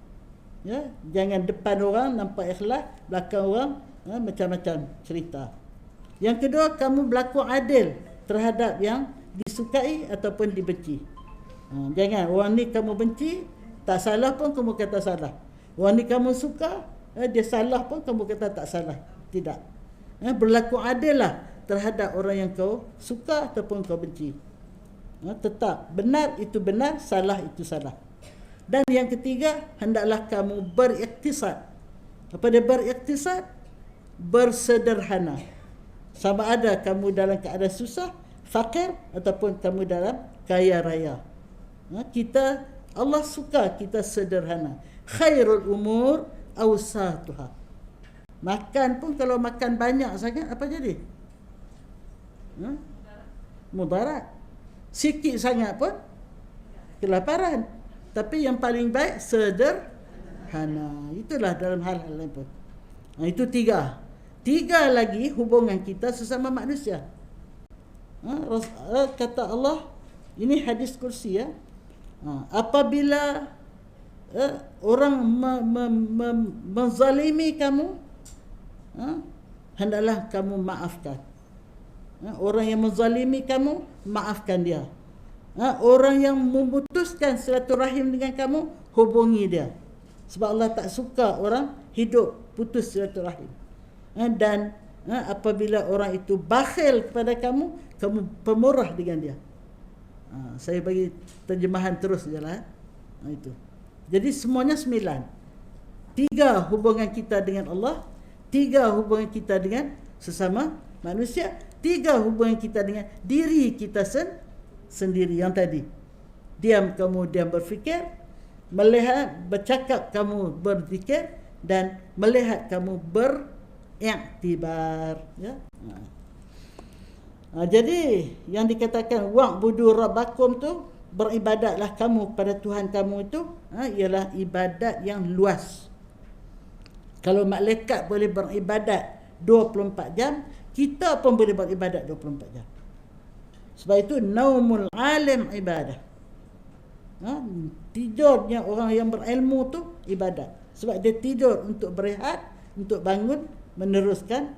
Ya, jangan depan orang nampak ikhlas, belakang orang macam-macam cerita. Yang kedua, kamu berlaku adil terhadap yang disukai ataupun dibenci. Jangan orang ni kamu benci, tak salah pun kamu kata salah. Orang ni kamu suka, dia salah pun kamu kata tak salah. Tidak. Berlaku adil lah terhadap orang yang kau suka ataupun kau benci. Tetap benar itu benar, salah itu salah. Dan yang ketiga, hendaklah kamu beriktisad. Apa dia beriktisad? Bersederhana. Sama ada kamu dalam keadaan susah, fakir, ataupun kamu dalam kaya raya. Allah suka kita sederhana. Khairul umur awsatuha. Makan pun kalau makan banyak sangat, apa jadi? Mudarat. Sikit sangat pun kelaparan. Tapi yang paling baik sederhana. Itulah dalam hal-hal lain pun. Itu 3. 3 lagi hubungan kita sesama manusia. Kata Allah, ini hadis kursi ya. Apabila orang menzalimi kamu, hendaklah kamu maafkan. Orang yang menzalimi kamu, maafkan dia. Orang yang memutuskan silaturahim dengan kamu, hubungi dia. Sebab Allah tak suka orang hidup putus silaturahim. Dan apabila orang itu bakhil kepada kamu, kamu pemurah dengan dia. Saya bagi terjemahan terus je lah. Itu. Jadi semuanya 9. 3 hubungan kita dengan Allah, 3 hubungan kita dengan sesama manusia, 3 hubungan kita dengan diri kita sendiri yang tadi. Diam kamu diam berfikir, melihat bercakap kamu berzikir, dan melihat kamu beriktibar, ya. Jadi yang dikatakan wa'budu rabbakum tu, beribadatlah kamu pada Tuhan kamu itu, ialah ibadat yang luas. Kalau malaikat boleh beribadat 24 jam, kita pun boleh beribadat 24 jam. Sebab itu naumul alim ibadah. Tidurnya orang yang berilmu tu ibadat. Sebab dia tidur untuk berehat, untuk bangun, meneruskan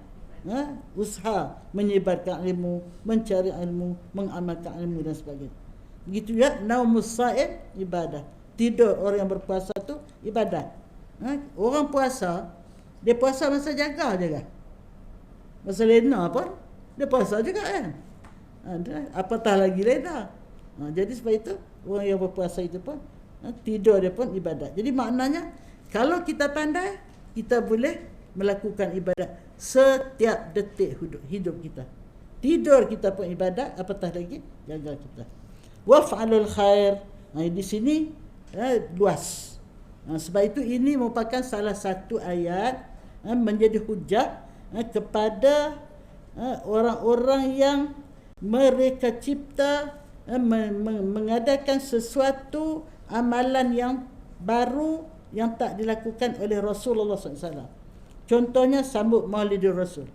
usaha menyebarkan ilmu, mencari ilmu, mengamalkan ilmu dan sebagainya. Begitu ya, naumus saim ibadah. Tidur orang yang berpuasa tu ibadat. Orang puasa, dia puasa masa jaga je kan. Masa lena pun dia puasa juga kan. Apatah lagi lena. Jadi sebab itu orang yang berpuasa itu pun tidur dia pun ibadat. Jadi maknanya kalau kita pandai, kita boleh melakukan ibadat setiap detik hidup kita. Tidur kita pun ibadat, apatah lagi jaga kita. Waf'alul khair. Di sini luas. Sebab itu ini merupakan salah satu ayat menjadi hujah kepada orang-orang yang mereka cipta mengadakan sesuatu amalan yang baru yang tak dilakukan oleh Rasulullah SAW. Contohnya sambut Maulidur Rasul.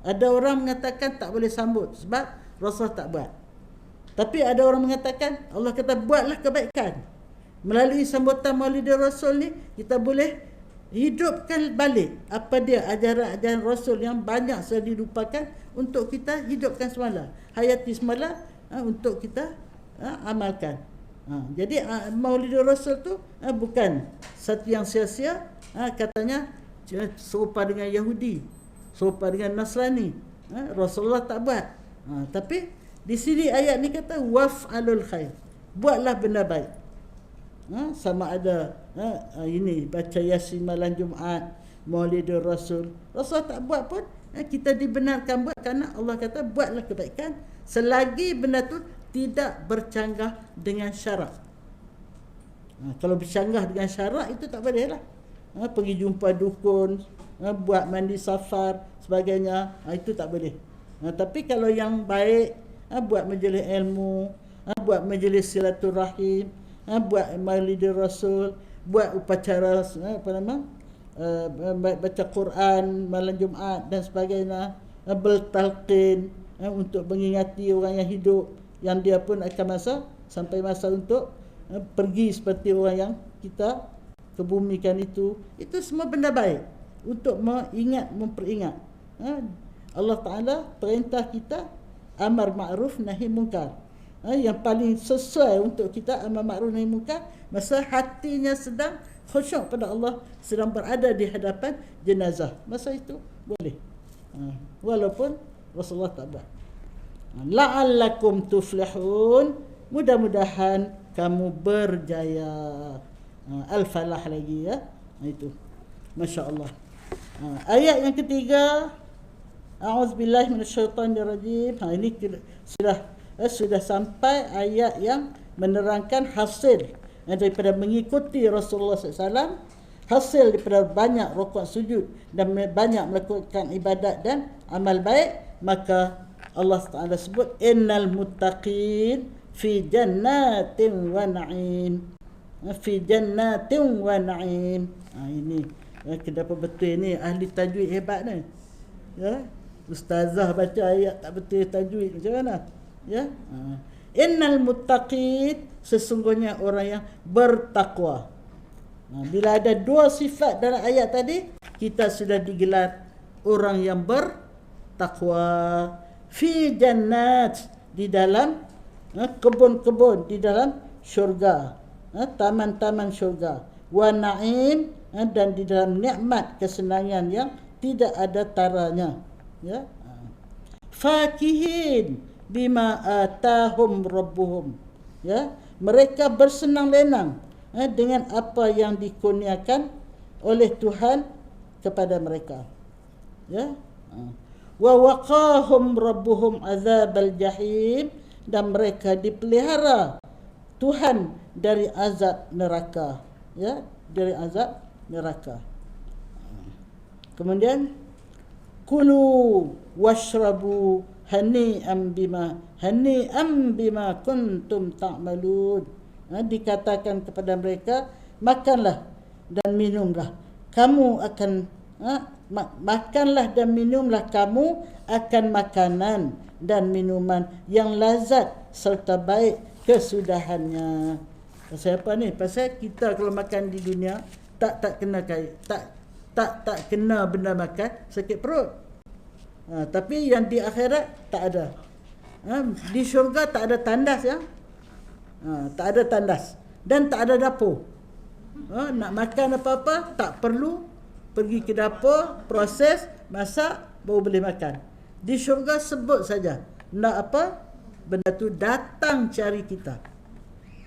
Ada orang mengatakan tak boleh sambut sebab Rasul tak buat. Tapi ada orang mengatakan, Allah kata buatlah kebaikan. Melalui sambutan Maulidur Rasul ni, kita boleh hidupkan balik apa dia ajaran-ajaran Rasul yang banyak sudah dilupakan, untuk kita hidupkan semula, hayati semula, untuk kita amalkan. Jadi Maulidur Rasul tu bukan satu yang sia-sia. Katanya serupa dengan Yahudi, serupa dengan Nasrani. Rasulullah tak buat. Tapi di sini ayat ni kata waf'alul khair, buatlah benda baik. Sama ada ini baca Yasin malam Jumaat, Maulidur Rasul. Rasul tak buat pun kita dibenarkan buat, kerana Allah kata buatlah kebaikan selagi benda tu tidak bercanggah dengan syarak. Kalau bercanggah dengan syarak itu tak boleh lah. Pergi jumpa dukun, buat mandi safar sebagainya, itu tak boleh. Tapi kalau yang baik, buat majlis ilmu, buat majlis silaturahim, buat Maulidur Rasul, buat upacara baca Quran malam Jumaat dan sebagainya, bertalqin untuk mengingati orang yang hidup, yang dia pun akan sampai masa untuk pergi seperti orang yang kita kebumikan itu semua benda baik untuk memperingat. Allah Ta'ala perintah kita amar ma'ruf nahi munkar. Yang paling sesuai untuk kita amar ma'ruf nahi munkar masa hatinya sedang khusyuk pada Allah, sedang berada di hadapan jenazah. Masa itu boleh. Walaupun Rasulullah tak buat. La'allakum tuflihun, mudah-mudahan kamu berjaya. Al-Falah lagi ya. Itu. Masya-Allah. Ayat yang ketiga, a'udzubillahi minasyaitonirrajim. Ini sudah sampai ayat yang menerangkan hasil daripada mengikuti Rasulullah SAW, hasil daripada banyak rukuk sujud dan banyak melakukan ibadat dan amal baik. Maka Allah Taala sebut innal muttaqin fi jannatin wa na'im, fi jannatin wa na'im. Ini kenapa betul ni ahli tajwid hebat ni ya. Ustazah baca ayat tak betul tajwid macam mana ya. Innal muttaqin, sesungguhnya orang yang bertakwa. Bila ada dua sifat dalam ayat tadi, kita sudah digelar orang yang bertakwa. Fi jannat, di dalam kebun-kebun di dalam syurga, taman-taman syurga. Wa na'im, dan di dalam nikmat kesenangan yang tidak ada taranya, ya. Fakihin bima atahum rabbuhum, ya, mereka bersenang lenang dengan apa yang dikurniakan oleh Tuhan kepada mereka, ya. Wa waqahum rabbuhum azabal jahim, dan mereka dipelihara Tuhan dari azab neraka, ya, dari azab neraka. Kemudian kulu washrabu hani'an bima kuntum ta'malun. Dikatakan kepada mereka, makanlah dan minumlah kamu akan makanlah dan minumlah kamu akan makanan dan minuman yang lazat serta baik kesudahannya. Pasal apa ni? Pasal kita kalau makan di dunia tak kena tak kena benda makan sakit perut. Tapi yang di akhirat tak ada. Di syurga tak ada tandas, ya. Tak ada tandas dan tak ada dapur. Nak makan apa-apa tak perlu pergi ke dapur, proses, masak, baru boleh makan. Di syurga sebut saja nak apa, benda tu datang cari kita.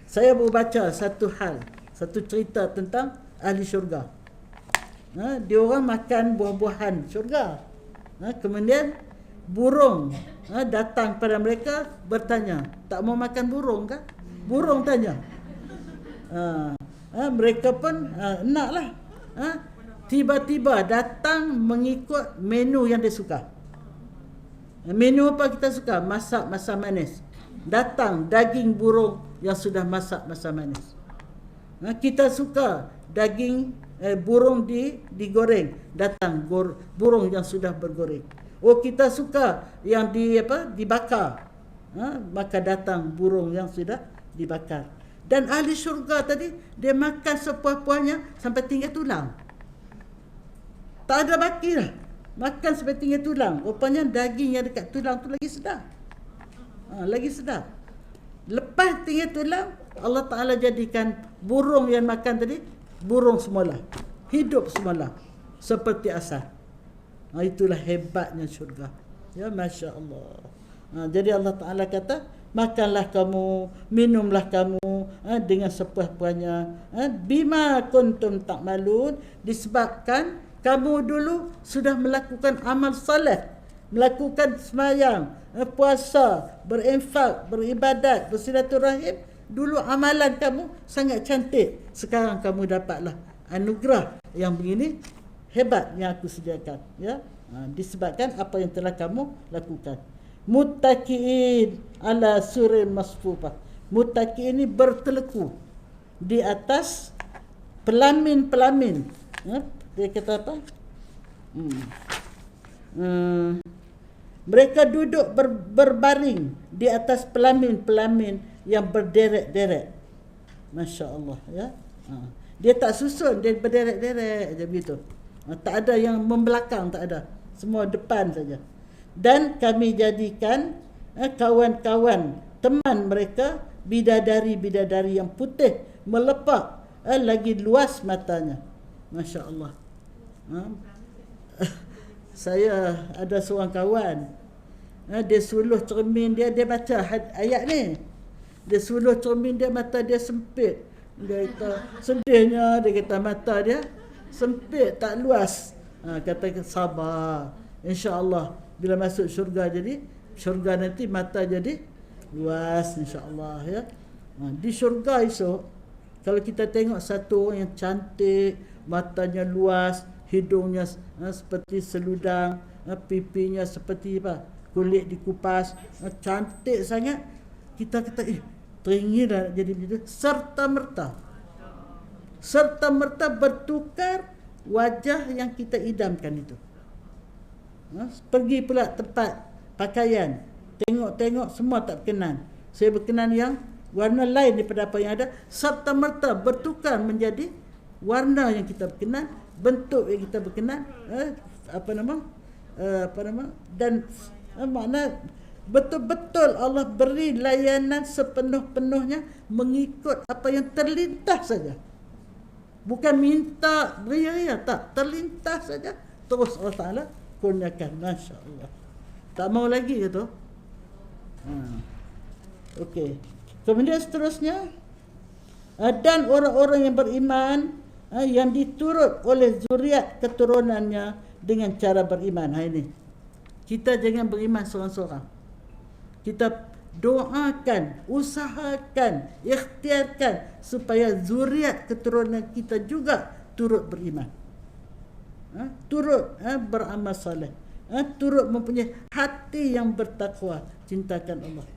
Saya baru baca satu cerita tentang ahli syurga. Dia orang makan buah-buahan syurga. Kemudian burung datang pada mereka bertanya, tak mau makan burung kah? Burung tanya. Mereka pun naklah. Tiba-tiba datang mengikut menu yang dia suka. Menu apa kita suka? Masak manis. Datang daging burung yang sudah masak manis. Kita suka daging burung digoreng. Datang burung yang sudah bergoreng. Oh, kita suka yang dibakar. Maka datang burung yang sudah dibakar. Dan ahli syurga tadi, dia makan sepuas-puasnya sampai tinggal tulang. Tak ada baki lah. Makan sampai tinggal tulang. Rupanya daging yang dekat tulang tu lagi sedap. Lagi sedap. Lepas tinggal tulang, Allah Ta'ala jadikan burung yang makan tadi burung semula. Hidup semula. Seperti asal. Itulah hebatnya syurga. Ya, Masya Allah. Jadi Allah Ta'ala kata, makanlah kamu, minumlah kamu dengan sepuas-puasnya. Bima kuntum ta'malun, disebabkan kamu dulu sudah melakukan amal soleh, melakukan sembahyang, puasa, berinfak, beribadat, bersilaturahim. Dulu amalan kamu sangat cantik. Sekarang kamu dapatlah anugerah yang begini hebat yang aku sediakan, ya. Disebabkan apa yang telah kamu lakukan. Muttaqiin ala surin masfufah. Muttaqi ini berteleku di atas pelamin-pelamin. Dia kata apa? Mereka duduk berbaring di atas pelamin-pelamin yang berderet-deret. Masya Allah, ya. Dia tak susun, dia berderet-deret je begitu. Tak ada yang membelakang, tak ada. Semua depan saja. Dan kami jadikan kawan-kawan, teman mereka, bidadari-bidadari yang putih, melepak, lagi luas matanya. Masya Allah. Saya ada seorang kawan, dia suluh cermin dia baca ayat ni. Dia suluh cermin dia, mata dia sempit. Dia kata sedihnya, dia kata mata dia sempit, tak luas. Kata sabar, insya-Allah bila masuk syurga, jadi syurga nanti mata jadi luas, insya-Allah, ya. Di syurga esok, kalau kita tengok satu orang yang cantik, matanya luas, hidungnya seperti seludang, pipinya seperti kulit dikupas, cantik sangat, kita kata teringin nak jadi begitu. Serta merta bertukar wajah yang kita idamkan itu. Pergi pula tempat pakaian, tengok semua tak berkenan. Saya berkenan yang warna lain daripada apa yang ada. Serta merta bertukar menjadi warna yang kita berkenan, bentuk yang kita berkenan, makna betul-betul Allah beri layanan sepenuh-penuhnya mengikut apa yang terlintas saja. Bukan minta beria, tak, terlintas saja terus Allah Taala kurniakan, masya-Allah. Tak mau lagi gitu. Okey. Kemudian seterusnya, dan orang-orang yang beriman yang diturut oleh zuriat keturunannya dengan cara beriman. Ini kita jangan beriman seorang-seorang. Kita doakan, usahakan, ikhtiarkan supaya zuriat keturunan kita juga turut beriman, turut beramal saleh, turut mempunyai hati yang bertakwa, cintakan Allah.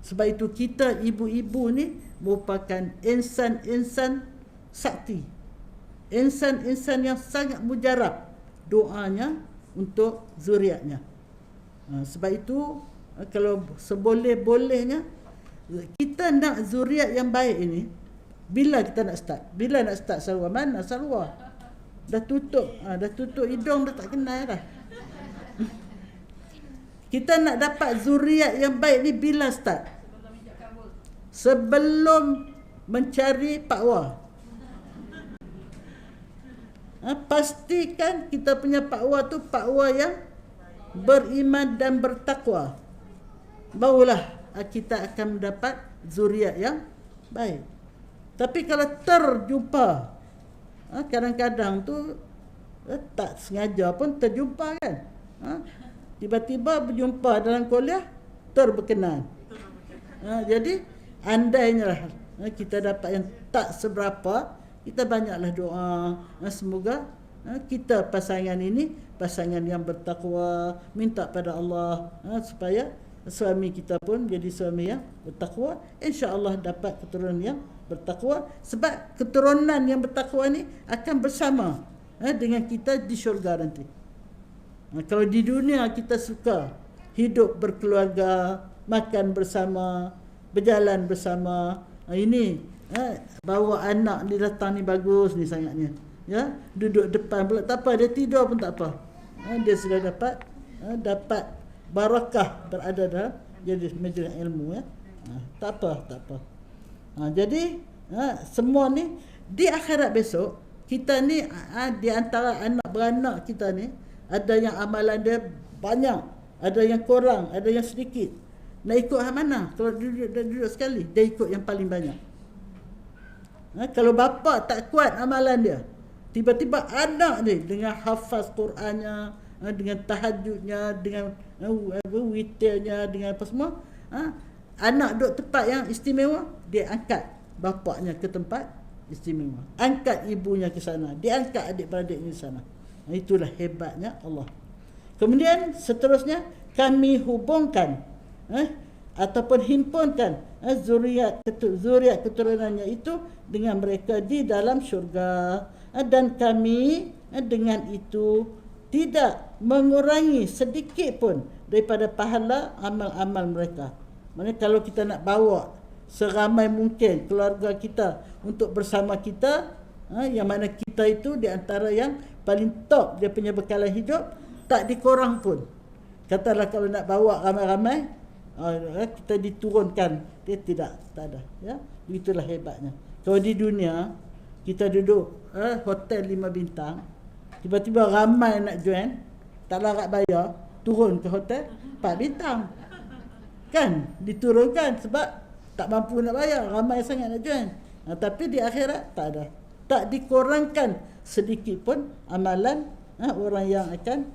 Sebab itu kita ibu-ibu ni merupakan insan-insan sakti, insan-insan yang sangat mujarab doanya untuk zuriatnya. Sebab itu kalau seboleh-bolehnya kita nak zuriat yang baik ini, bila kita nak start? Bila nak start sarwa? Mana sarwa? Dah tutup hidung, dah tak kenal dah. Kita nak dapat zuriat yang baik ni bila start? Sebelum mencari pakwa. Pastikan kita punya pakwa tu pakwa yang beriman dan bertakwa. Barulah kita akan mendapat zuriat yang baik. Tapi kalau terjumpa, kadang-kadang tu tak sengaja pun terjumpa kan, tiba-tiba berjumpa dalam kuliah, terberkenan. Jadi andainya lah kita dapat yang tak seberapa, kita banyaklah doa, semoga kita pasangan ini pasangan yang bertakwa, minta pada Allah supaya suami kita pun jadi suami yang bertakwa, insya-Allah dapat keturunan yang bertakwa. Sebab keturunan yang bertakwa ni akan bersama dengan kita di syurga nanti. Kalau di dunia kita suka hidup berkeluarga, makan bersama, berjalan bersama, ini bawa anak ni datang ni bagus ni sangatnya, ya, duduk depan pula tak apa, dia tidur pun tak apa, dia sudah dapat barakah berada dalam jadi majlis ilmu, ya. Tak apa. Jadi semua ni di akhirat besok, kita ni di antara anak beranak kita ni, ada yang amalan dia banyak, ada yang kurang, ada yang sedikit. Nak ikut hak mana? Kalau duduk sekali, dia ikut yang paling banyak. Kalau bapa tak kuat amalan dia, tiba-tiba anak ni dengan hafaz Qurannya, dengan tahajudnya, dengan witirnya, dengan apa semua, anak duduk tempat yang istimewa, dia angkat bapaknya ke tempat istimewa, angkat ibunya ke sana, dia angkat adik-beradiknya ke sana. Itulah hebatnya Allah. Kemudian seterusnya, kami hubungkan ataupun himpunkan zuriat keturunannya itu dengan mereka di dalam syurga, dan kami dengan itu tidak mengurangi sedikit pun daripada pahala amal-amal mereka. Maksudnya kalau kita nak bawa seramai mungkin keluarga kita untuk bersama kita, yang mana kita itu di antara yang paling top dia punya bekalan hidup, tak dikorang pun. Katalah kalau nak bawa ramai-ramai, kita diturunkan, dia tak ada, ya. Itulah hebatnya. Kalau di dunia kita duduk hotel 5 bintang, tiba-tiba ramai nak join, tak larat bayar, turun ke hotel 4 bintang. Kan diturunkan sebab tak mampu nak bayar, ramai sangat nak join. Tapi di akhirat tak ada, tak dikurangkan sedikit pun amalan orang yang akan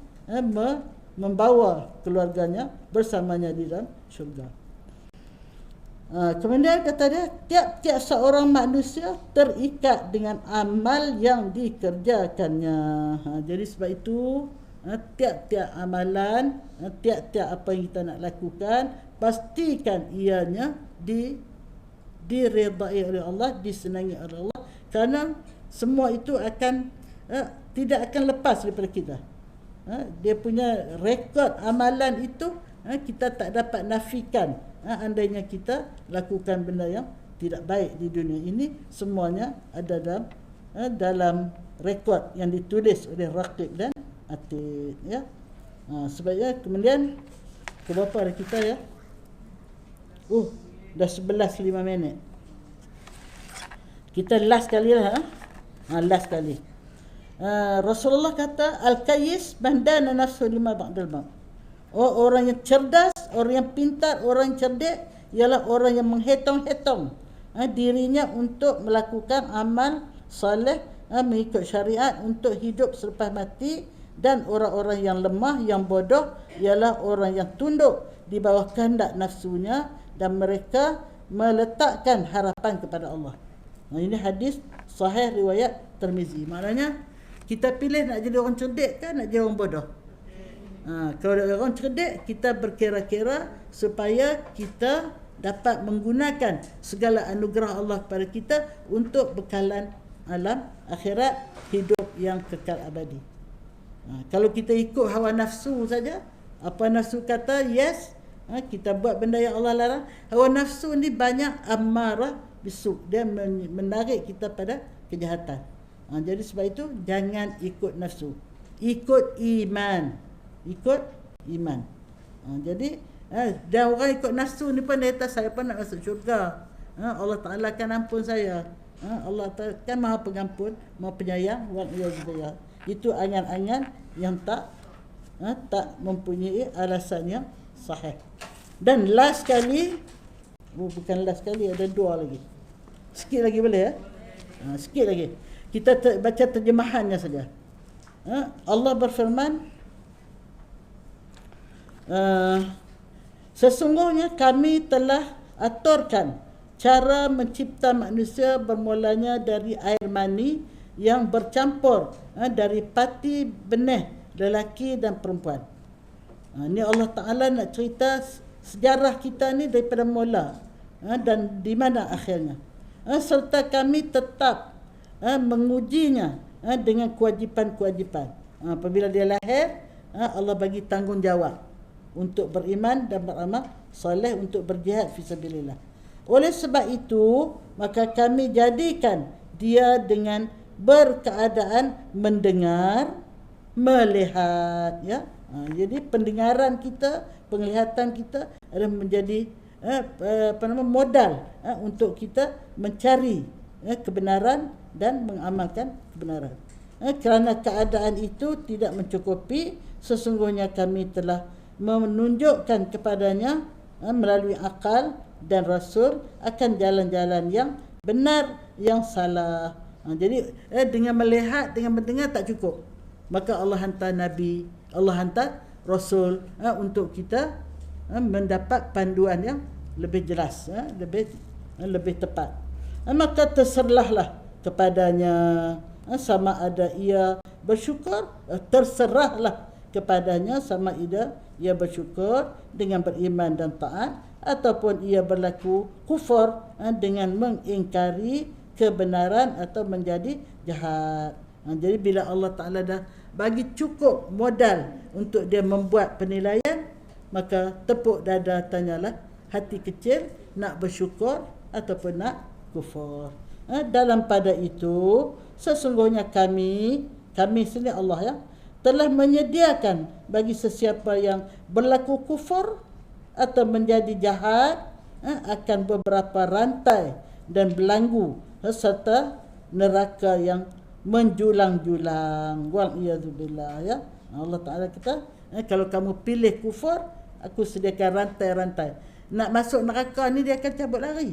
membawa keluarganya bersamanya di dalam syurga. Kemudian kata dia, tiap-tiap seorang manusia terikat dengan amal yang dikerjakannya. Jadi sebab itu tiap-tiap amalan, tiap-tiap apa yang kita nak lakukan, pastikan ianya diredai oleh Allah, disenangi oleh Allah, kerana semua itu akan tidak akan lepas daripada kita. Dia punya rekod amalan itu kita tak dapat nafikan. Andainya kita lakukan benda yang tidak baik di dunia ini, semuanya ada dalam rekod yang ditulis oleh Raqib dan Atid, ya. Sebabnya kemudian ke berapa hari kita ya? Dah 11:05 minit. Kita last kali lah. Last kali. Rasulullah kata al-kayyis man dana nafsu lima ba'dal maut. Orang yang cerdas, orang yang pintar, orang yang cerdik ialah orang yang menghitung-hitung dirinya untuk melakukan amal soleh, mengikut syariat untuk hidup selepas mati. Dan orang-orang yang lemah, yang bodoh ialah orang yang tunduk di bawah kehendak nafsunya dan mereka meletakkan harapan kepada Allah. Ini hadis sahih riwayat Tirmizi. Maknanya kita pilih nak jadi orang cerdik kan nak jadi orang bodoh. Kalau orang cerdik, kita berkira-kira supaya kita dapat menggunakan segala anugerah Allah kepada kita untuk bekalan alam akhirat, hidup yang kekal abadi. Kalau kita ikut hawa nafsu saja, apa nafsu kata, yes, kita buat benda yang Allah larang. Hawa nafsu ni banyak amarah bisu, dia menarik kita pada kejahatan. Jadi sebab itu jangan ikut nafsu, ikut iman. Jadi dan orang ikut nafsu ni pun dia kata saya pun nak masuk syurga, Allah Ta'ala akan ampun saya, Allah Ta'ala kan maha pengampun, maha penyayang. Itu angan-angan yang tak mempunyai alasan yang sahih. Dan last kali, bukan last kali, ada dua lagi. Sikit lagi boleh ya? Sikit lagi. Kita baca terjemahannya saja. Allah berfirman, sesungguhnya kami telah aturkan cara mencipta manusia bermulanya dari air mani yang bercampur dari pati benih lelaki dan perempuan. Ini Allah Ta'ala nak cerita sejarah kita ni daripada mula dan di mana akhirnya. Serta kami tetap mengujinya dengan kewajipan-kewajipan. Apabila dia lahir, Allah bagi tanggungjawab untuk beriman dan beramal soleh, untuk berjihad fisabilillah. Oleh sebab itu, maka kami jadikan dia dengan berkeadaan mendengar, melihat, ya. Jadi pendengaran kita, penglihatan kita adalah menjadi modal untuk kita mencari kebenaran dan mengamalkan kebenaran. Kerana keadaan itu tidak mencukupi, sesungguhnya kami telah menunjukkan kepadanya melalui akal dan Rasul akan jalan-jalan yang benar, yang salah. Jadi dengan melihat, dengan mendengar tak cukup. Maka Allah hantar Nabi, Allah hantar Rasul untuk kita mendapat panduan yang lebih jelas, lebih tepat. Maka terserahlah kepadanya, sama ada ia bersyukur, terserahlah kepadanya sama ada ia bersyukur dengan beriman dan taat, ataupun ia berlaku kufur dengan mengingkari kebenaran atau menjadi jahat. Jadi bila Allah Ta'ala dah bagi cukup modal untuk dia membuat penilaian, maka tepuk dada, tanyalah hati kecil nak bersyukur ataupun nak kufur. Dalam pada itu sesungguhnya kami sendiri Allah ya telah menyediakan bagi sesiapa yang berlaku kufur atau menjadi jahat akan beberapa rantai dan belenggu serta neraka yang menjulang-julang. Wa'iyadzubillah ya. Allah Ta'ala kata, kalau kamu pilih kufur, aku sediakan rantai-rantai. Nak masuk neraka ni dia akan cabut lari.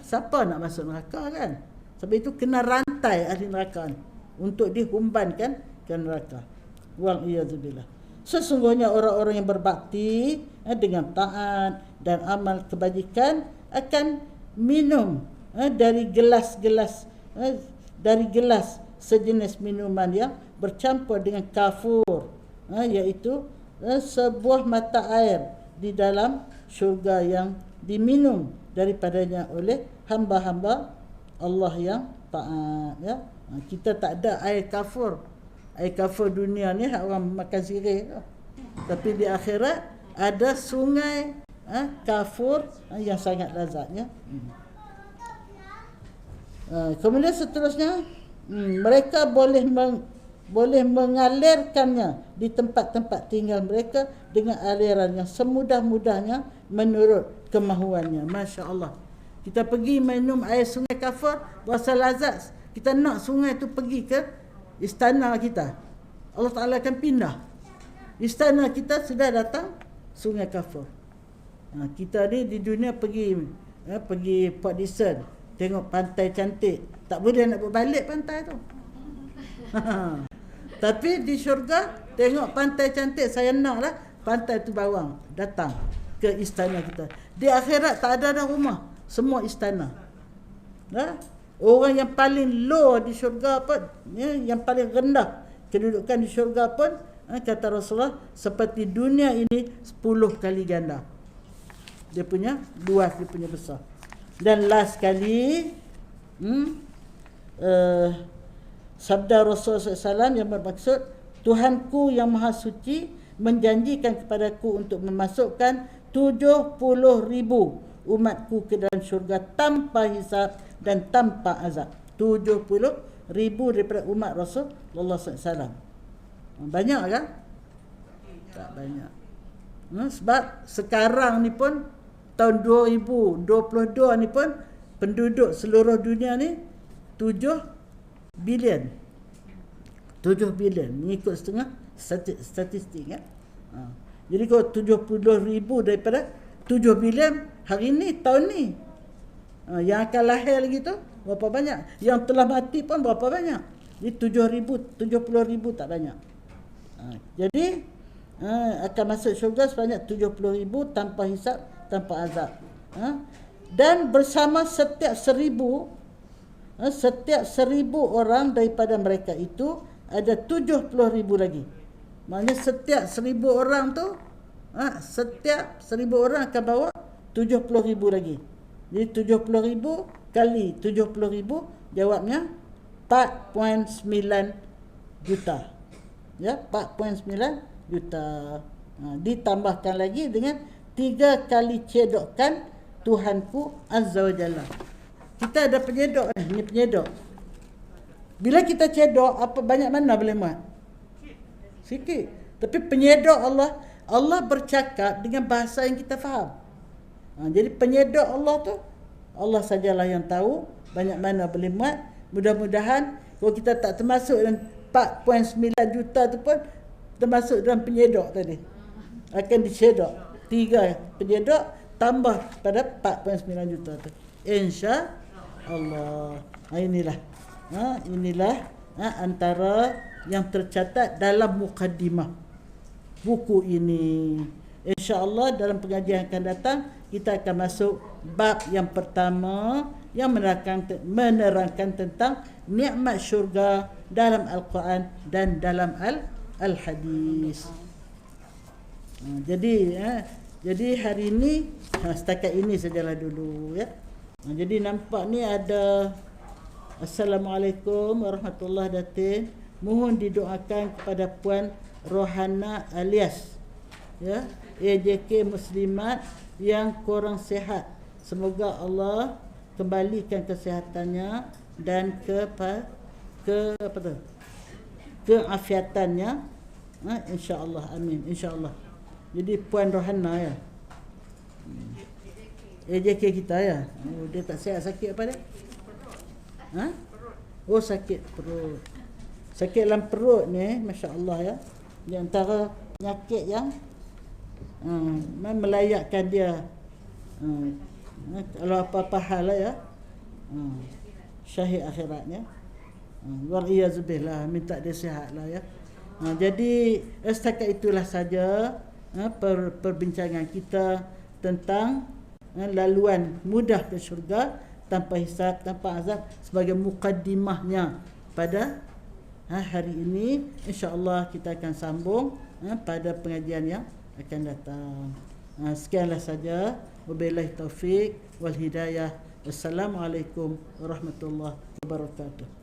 Siapa nak masuk neraka kan? Sebab itu kena rantai ahli neraka ni untuk dihumbankan ke neraka. Wa'iyadzubillah. Sesungguhnya orang-orang yang berbakti dengan taat dan amal kebajikan akan minum dari gelas sejenis minuman yang bercampur dengan kafur, iaitu sebuah mata air di dalam syurga yang diminum daripadanya oleh hamba-hamba Allah yang taat ya. Kita tak ada air kafur. Air kafur dunia ni orang makan sirih. Tapi di akhirat ada sungai kafur yang sangat lazatnya. Kemudian seterusnya mereka boleh boleh mengalirkannya di tempat-tempat tinggal mereka dengan aliran yang semudah-mudahnya menurut kemahuannya. Masya Allah. Kita pergi minum air sungai Kafur, rasa lazat. Kita nak sungai tu pergi ke istana kita. Allah Ta'ala akan pindah. Istana kita sudah datang sungai Kafur. Kita ni di dunia pergi Port Dickson, tengok pantai cantik. Tak boleh nak berbalik pantai tu. Tapi di syurga tengok pantai cantik, saya naklah pantai tu bawang datang ke istana kita. Di akhirat tak ada dah rumah, semua istana. Orang yang paling low di syurga pun, yang paling rendah kedudukan di syurga pun, kata Rasulullah, seperti dunia ini 10 kali ganda. Dia punya luas, dia punya besar. Dan last kali sabda Rasulullah SAW yang bermaksud, Tuhanku yang Maha Suci menjanjikan kepadaku untuk memasukkan 70,000 umatku ke dalam syurga tanpa hisab dan tanpa azab. 70,000 daripada umat Rasulullah SAW. Banyak kan? Tak banyak. Sebab sekarang ni pun tahun 2022 ni pun penduduk seluruh dunia ni 7 bilion. 7 bilion mengikut setengah statistik kan. Jadi kalau 70,000 daripada 7 bilion hari ni, tahun ni, yang akan lahir lagi tu berapa banyak? Yang telah mati pun berapa banyak? Jadi 70,000 tak banyak. Jadi akan masuk syurga sebanyak 70,000 tanpa hisab, tanpa azab. Dan bersama setiap 1,000 orang daripada mereka itu ada 70,000 lagi. Maknanya setiap 1,000 orang tu, setiap 1,000 orang akan bawa 70,000 lagi. Jadi 70,000 kali 70,000 jawabnya 4.9 juta. Ya, 4.9 juta. Ditambahkan lagi dengan 3 kali cedokan Tuhanku Azza wa Jalla. Kita ada penyedok ni, penyedok. Bila kita cedok, apa banyak mana boleh muat? Sikit. Tapi penyedok Allah bercakap dengan bahasa yang kita faham. Jadi penyedok Allah tu, Allah sajalah yang tahu banyak mana boleh muat. Mudah-mudahan kalau kita tak termasuk dalam 4.9 juta tu pun termasuk dalam penyedok tadi. Akan dicedok 3 penyedok tambah pada 4.9 juta tu. Insya-Allah. Inilah antara yang tercatat dalam mukaddimah buku ini. Insya-Allah dalam pengajian akan datang kita akan masuk bab yang pertama yang menerangkan tentang nikmat syurga dalam Al-Quran dan dalam Al-Hadis. Jadi hari ini setakat ini sajalah dulu ya. Jadi nampak ni ada Assalamualaikum warahmatullahi wabarakatuh. Mohon didoakan kepada Puan Rohana alias ya, AJK Muslimat yang kurang sihat. Semoga Allah kembalikan kesihatannya dan keafiatannya. Insya-Allah, amin, insya-Allah. Jadi Puan Rohana ya, AJK kita ya. Dia tak sihat, sakit apa dia? Oh, sakit perut. Sakit dalam perut ni, masya-Allah ya. Di antara penyakit yang melayakkan dia kalau apa-apa hal ya, syahid akhiratnya. Wal-iyazubillah, minta dia sihatlah ya. Jadi setakat itulah saja perbincangan kita tentang laluan mudah ke syurga tanpa hisab, tanpa azab sebagai mukaddimahnya pada hari ini. InsyaAllah kita akan sambung pada pengajian yang akan datang. Sekianlah saja. Wabillahi taufiq wal hidayah. Wassalamualaikum warahmatullahi wabarakatuh.